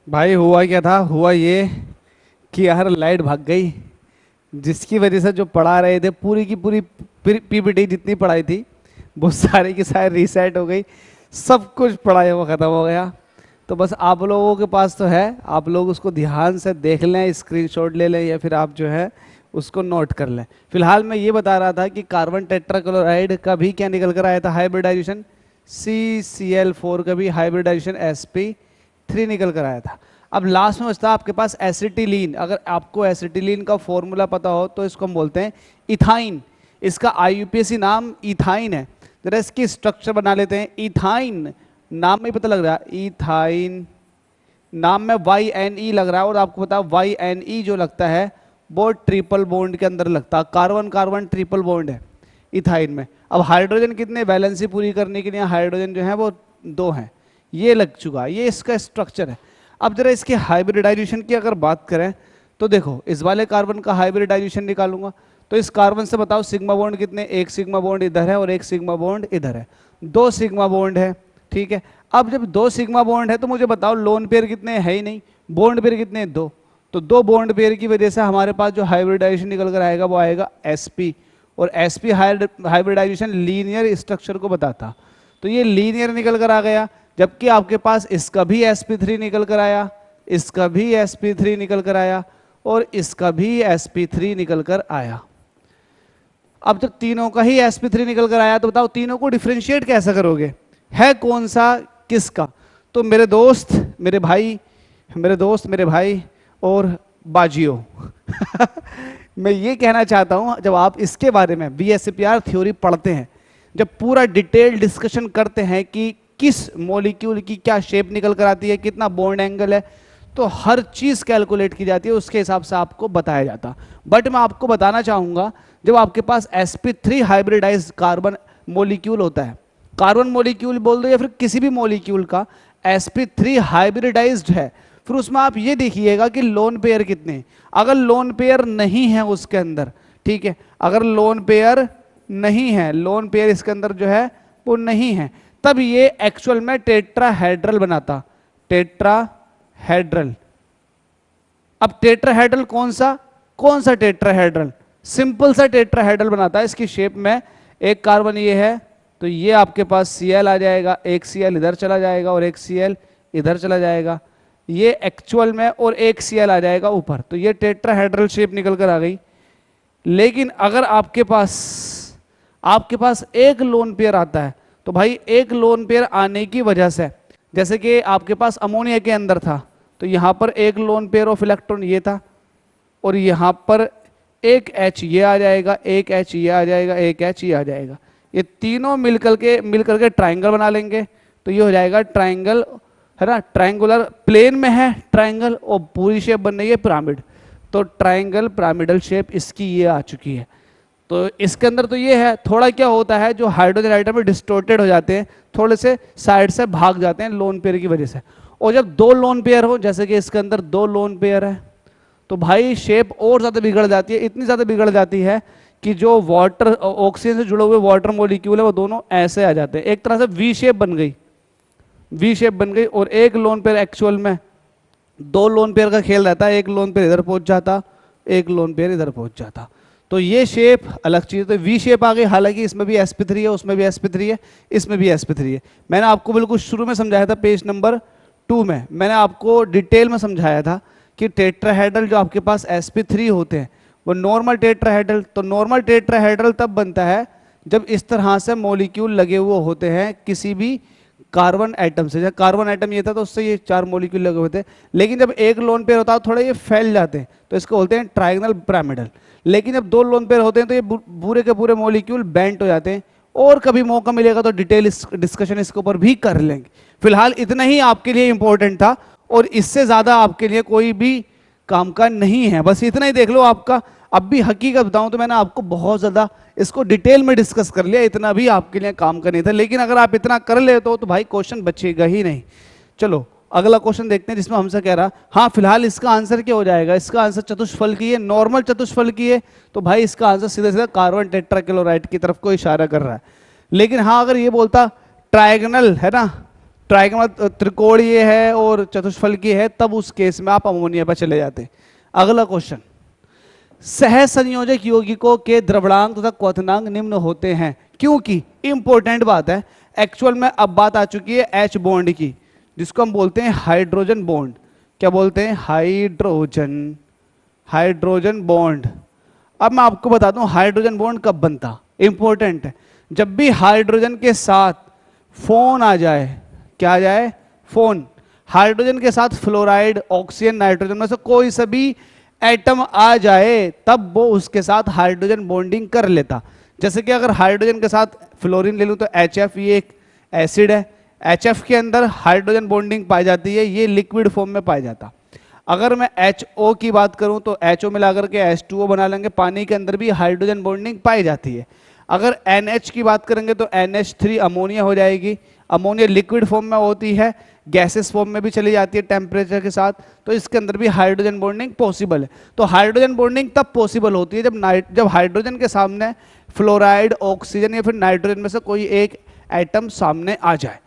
भाई हुआ क्या था, हुआ ये कि यार लाइट भाग गई, जिसकी वजह से जो पढ़ा रहे थे पूरी की पूरी पीपीटी जितनी पढ़ाई थी वो सारी की सारी रीसेट हो गई, सब कुछ पढ़ा है वो ख़त्म हो गया। तो बस आप लोगों के पास तो है, आप लोग उसको ध्यान से देख लें, स्क्रीनशॉट ले लें, या फिर आप जो है उसको नोट कर लें। फिलहाल मैं ये बता रहा था कि कार्बन टेट्राक्लोराइड का भी क्या निकल कर आया था हाइब्रिडाइजेशन, CCl4 का भी हाइब्रिडाइजेशन sp3 निकल कर आया था। अब लास्ट में बचता है आपके पास एसिटिलीन। अगर आपको एसिटिलीन का फॉर्मूला पता हो तो इसको हम बोलते हैं इथाइन। इसका IUPAC नाम इथाइन है। जरा इसकी स्ट्रक्चर बना लेते हैं। इथाइन नाम में ही पता लग रहा है, इथाइन नाम में YNE लग रहा है, और आपको पता है YNE जो लगता है वो ट्रिपल बॉन्ड के अंदर लगता है, कार्बन कार्बन ट्रिपल बॉन्ड है इथाइन में। अब हाइड्रोजन कितने, वैलेंसी पूरी करने के लिए हाइड्रोजन जो है वो 2 हैं, ये लग चुका, ये इसका स्ट्रक्चर है। अब जरा इसके हाइब्रिडाइजेशन की अगर बात करें तो देखो, इस वाले कार्बन का हाइब्रिडाइजेशन निकालूंगा तो इस कार्बन से बताओ सिग्मा बॉन्ड कितने, एक सिग्मा बॉन्ड इधर है और एक सिग्मा बॉन्ड इधर है, 2 सिग्मा बॉन्ड है, ठीक है। अब जब 2 सिग्मा बॉन्ड है तो मुझे बताओ लोन पेयर कितने, है ही नहीं, बॉन्ड पेयर कितने, 2। तो 2 बॉन्ड पेयर की वजह से हमारे पास जो हाइब्रिडाइजेशन निकल कर आएगा वो आएगा sp, और sp हाइब्रिडाइजेशन लीनियर स्ट्रक्चर को बताता, तो ये लीनियर निकल कर आ गया। जबकि आपके पास इसका भी sp3 निकल कर आया, इसका भी sp3 निकल कर आया, और इसका भी sp3 निकल कर आया। अब जब तीनों का ही sp3 निकल कर आया तो बताओ तीनों को डिफरेंशिएट कैसे करोगे, है कौन सा किसका। तो मेरे दोस्त मेरे भाई, मेरे दोस्त मेरे भाई और बाजियो मैं ये कहना चाहता हूं, जब आप इसके बारे में VSEPR थ्योरी पढ़ते हैं, जब पूरा डिटेल डिस्कशन करते हैं कि किस मॉलिक्यूल की क्या शेप निकल कर आती है, कितना बॉन्ड एंगल है, तो हर चीज कैलकुलेट की जाती है, उसके हिसाब से आपको बताया जाता। बट मैं आपको बताना चाहूंगा, जब आपके पास sp3 हाइब्रिडाइज्ड कार्बन मॉलिक्यूल होता है, कार्बन मॉलिक्यूल बोल दो या फिर किसी भी मॉलिक्यूल का sp3 हाइब्रिडाइज्ड है, फिर उसमें आप ये देखिएगा कि लोन पेयर कितने। अगर लोन पेयर नहीं है उसके अंदर, ठीक है, अगर लोन पेयर नहीं है, लोन पेयर इसके अंदर जो है वो नहीं है, तब ये एक्चुअल में टेट्राहेड्रल बनाता, टेट्राहेड्रल। अब टेट्राहेड्रल कौन सा टेट्राहेड्रल, सिंपल सा टेट्राहेड्रल बनाता है। इसकी शेप में एक कार्बन ये है तो ये आपके पास Cl आ जाएगा, एक Cl इधर चला जाएगा और एक Cl इधर चला जाएगा, ये एक्चुअल में, और एक Cl आ जाएगा ऊपर, तो ये टेट्राहेड्रल शेप निकल कर आ गई। लेकिन अगर आपके पास एक लोन पेयर आता है, तो भाई एक लोन पेयर आने की वजह से, जैसे कि आपके पास अमोनिया के अंदर था, तो यहां पर एक लोन पेयर ऑफ इलेक्ट्रॉन ये था, और यहां पर एक H ये आ जाएगा, एक H ये आ जाएगा, एक H ये आ जाएगा, ये तीनों मिलकर के ट्राइंगल बना लेंगे, तो ये हो जाएगा ट्राइंगल, है ना, ट्राइंगुलर प्लेन में है ट्राइंगल, और पूरी शेप बन रही है पिरामिड, तो ट्राइंगल पिरामिडल शेप इसकी ये आ चुकी है। तो इसके अंदर तो ये है, थोड़ा क्या होता है, जो हाइड्रोजन आइटम में डिस्टोर्टेड हो जाते हैं, थोड़े से साइड से भाग जाते हैं लोन पेयर की वजह से। और जब 2 लोन पेयर हो, जैसे कि इसके अंदर 2 लोन पेयर है, तो भाई शेप और ज्यादा बिगड़ जाती है, इतनी ज्यादा बिगड़ जाती है कि जो वाटर ऑक्सीजन से जुड़े हुए वाटर मॉलिक्यूल है वो दोनों ऐसे आ जाते हैं, एक तरह से वी शेप बन गई, वी शेप बन गई। और एक लोन पेयर एक्चुअल में 2 लोन पेयर का खेल रहता है, एक लोन पेयर इधर पहुंच जाता, एक लोन पेयर इधर पहुंच जाता, तो ये शेप अलग चीज, तो वी शेप आ गई। हालांकि इसमें भी sp3 है, उसमें भी sp3 है, इसमें भी sp3 है। मैंने आपको बिल्कुल शुरू में समझाया था, पेज नंबर 2 में मैंने आपको डिटेल में समझाया था कि टेट्राहेड्रल जो आपके पास sp3 होते हैं वो नॉर्मल टेट्राहेड्रल, तो नॉर्मल टेट्राहेड्रल तब बनता है जब इस तरह से मॉलिक्यूल लगे हुए होते हैं किसी भी कार्बन एटम से। जब कार्बन एटम ये था तो उससे ये 4 मॉलिक्यूल लगे हुए थे, लेकिन जब एक लोन पेयर होता है थोड़ा ये फैल जाते हैं, तो इसको बोलते हैं ट्रायंगल पिरामिडल। लेकिन जब 2 लोन पेयर होते हैं तो ये पूरे के पूरे मॉलिक्यूल बेंट हो जाते हैं, और कभी मौका मिलेगा तो डिटेल डिस्कशन इसके ऊपर भी कर लेंगे। फिलहाल इतना ही आपके लिए इंपॉर्टेंट था, और इससे ज्यादा आपके लिए कोई भी काम का नहीं है, बस इतना ही देख लो आपका। अब भी हकीकत बताऊं तो मैंने आपको बहुत ज्यादा इसको डिटेल में डिस्कस कर लिया, इतना भी आपके लिए काम का नहीं था, लेकिन अगर आप इतना कर लेते हो तो भाई क्वेश्चन बचेगा ही नहीं। चलो अगला क्वेश्चन देखते हैं, जिसमें हमसे कह रहा, हाँ फिलहाल इसका आंसर क्या हो जाएगा, इसका आंसर चतुष्फल की है, नॉर्मल चतुष्फल की है, तो भाई इसका आंसर सीधा सीधा कार्बन टेट्राक्लोराइड की तरफ को इशारा कर रहा है। लेकिन हाँ अगर ये बोलता ट्रायगनल है ना, ट्रायगनल त्रिकोणीय है और चतुष्फल की है, तब उस केस में आप अमोनिया पर चले जाते। अगला क्वेश्चन, सहसंयोजक यौगिकों के द्रवणांक तथा क्वथनांक निम्न होते हैं, क्योंकि इंपॉर्टेंट बात है, एक्चुअल में अब बात आ चुकी है एच बॉन्ड की, जिसको हम बोलते हैं हाइड्रोजन बॉन्ड। क्या बोलते हैं? Hydrogen, hydrogen bond. अब मैं आपको बता दूं हाइड्रोजन बॉन्ड कब बनता, इंपॉर्टेंट है। जब भी हाइड्रोजन के साथ फोन आ जाए, क्या आ जाए? फोन। हाइड्रोजन के साथ फ्लोराइड, ऑक्सीजन, नाइट्रोजन में से कोई सा भी एटम आ जाए, तब वो उसके साथ हाइड्रोजन बॉन्डिंग कर लेता। जैसे कि अगर हाइड्रोजन के साथ फ्लोरीन ले लूं तो HF, ये एक एसिड है, HF के अंदर हाइड्रोजन बॉन्डिंग पाई जाती है, ये लिक्विड फॉर्म में पाया जाता। अगर मैं HO की बात करूं तो HO मिलाकर के H2O बना लेंगे, पानी के अंदर भी हाइड्रोजन बॉन्डिंग पाई जाती है। अगर NH की बात करेंगे तो NH3 अमोनिया हो जाएगी, अमोनिया लिक्विड फॉर्म में होती है, गैसेस फॉर्म में भी चली जाती है टेम्परेचर के साथ, तो इसके अंदर भी हाइड्रोजन बॉन्डिंग पॉसिबल है। तो हाइड्रोजन बॉन्डिंग तब पॉसिबल होती है जब हाइड्रोजन के सामने फ्लोराइड, ऑक्सीजन या फिर नाइट्रोजन में से कोई एक एटम सामने आ जाए।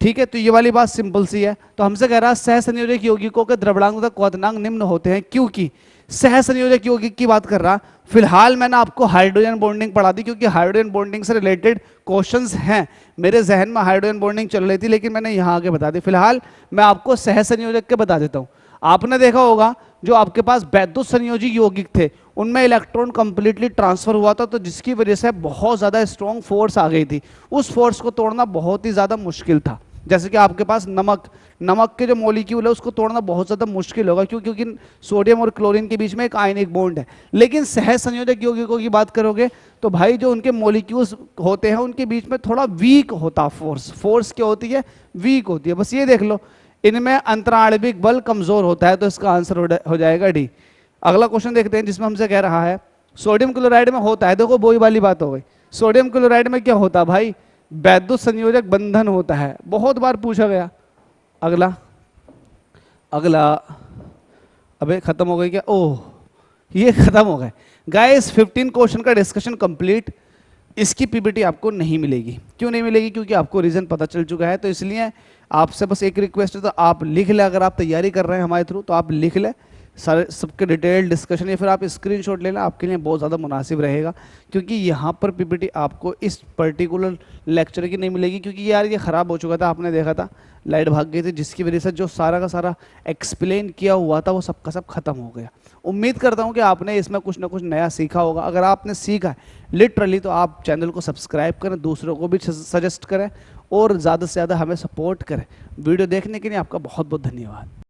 ठीक है, तो ये वाली बात सिंपल सी है। तो हमसे कह रहा है सहसंयोजक यौगिकों के द्रव्यणांक तथा क्वथनांक निम्न होते हैं, क्योंकि सहसंयोजक यौगिक की बात कर रहा। फिलहाल मैंने आपको हाइड्रोजन बॉन्डिंग पढ़ा दी, क्योंकि हाइड्रोजन बॉन्डिंग से रिलेटेड क्वेश्चंस हैं, मेरे जहन में हाइड्रोजन बॉन्डिंग चल रही थी, लेकिन मैंने यहाँ आगे बता दी। फिलहाल मैं आपको सहसंयोजक के बता देता हूँ। आपने देखा होगा जो आपके पास वैद्युत संयोजी यौगिक थे, उनमें इलेक्ट्रॉन कंप्लीटली ट्रांसफर हुआ था, तो जिसकी वजह से बहुत ज़्यादा स्ट्रॉन्ग फोर्स आ गई थी। उस फोर्स को तोड़ना बहुत ही ज़्यादा मुश्किल था। जैसे कि आपके पास नमक के जो मॉलिक्यूल है उसको तोड़ना बहुत ज़्यादा मुश्किल होगा, क्योंकि सोडियम और क्लोरीन के बीच में एक आयनिक बॉन्ड है। लेकिन सहसंयोजक यौगिकों की बात करोगे तो भाई जो उनके मॉलिक्यूल्स होते हैं उनके बीच में थोड़ा वीक होता फोर्स क्या होती है? वीक होती है। बस ये देख लो, इनमें अंतराणविक बल कमजोर होता है, तो इसका आंसर हो जाएगा डी। अगला क्वेश्चन देखते हैं, जिसमें हमसे कह रहा है सोडियम क्लोराइड में होता है, देखो वही वाली बात हो गई, सोडियम क्लोराइड में क्या होता है भाई? वैद्युत संयोजक बंधन होता है, बहुत बार पूछा गया। अगला अबे खत्म हो गई क्या? ओह, ये खत्म हो गए गाइस। 15 क्वेश्चन का डिस्कशन कंप्लीट। इसकी पीपीटी आपको नहीं मिलेगी। क्यों नहीं मिलेगी? क्योंकि आपको रीजन पता चल चुका है। तो इसलिए आपसे बस एक रिक्वेस्ट है, तो आप लिख ले, अगर आप तैयारी कर रहे हैं हमारे थ्रू तो आप लिख ले सारे सबके डिटेल डिस्कशन, या फिर आप स्क्रीनशॉट लेना, आपके लिए बहुत ज़्यादा मुनासिब रहेगा। क्योंकि यहाँ पर पीपीटी आपको इस पर्टिकुलर लेक्चर की नहीं मिलेगी, क्योंकि यार ये ख़राब हो चुका था, आपने देखा था लाइट भाग गई थी, जिसकी वजह से जो सारा का सारा एक्सप्लेन किया हुआ था वो सब का सब खत्म हो गया। उम्मीद करता हूँ कि आपने इसमें कुछ ना कुछ नया सीखा होगा। अगर आपने सीखा है लिटरली तो आप चैनल को सब्सक्राइब करें, दूसरों को भी सजेस्ट करें और ज़्यादा से ज़्यादा हमें सपोर्ट करें। वीडियो देखने के लिए आपका बहुत बहुत धन्यवाद।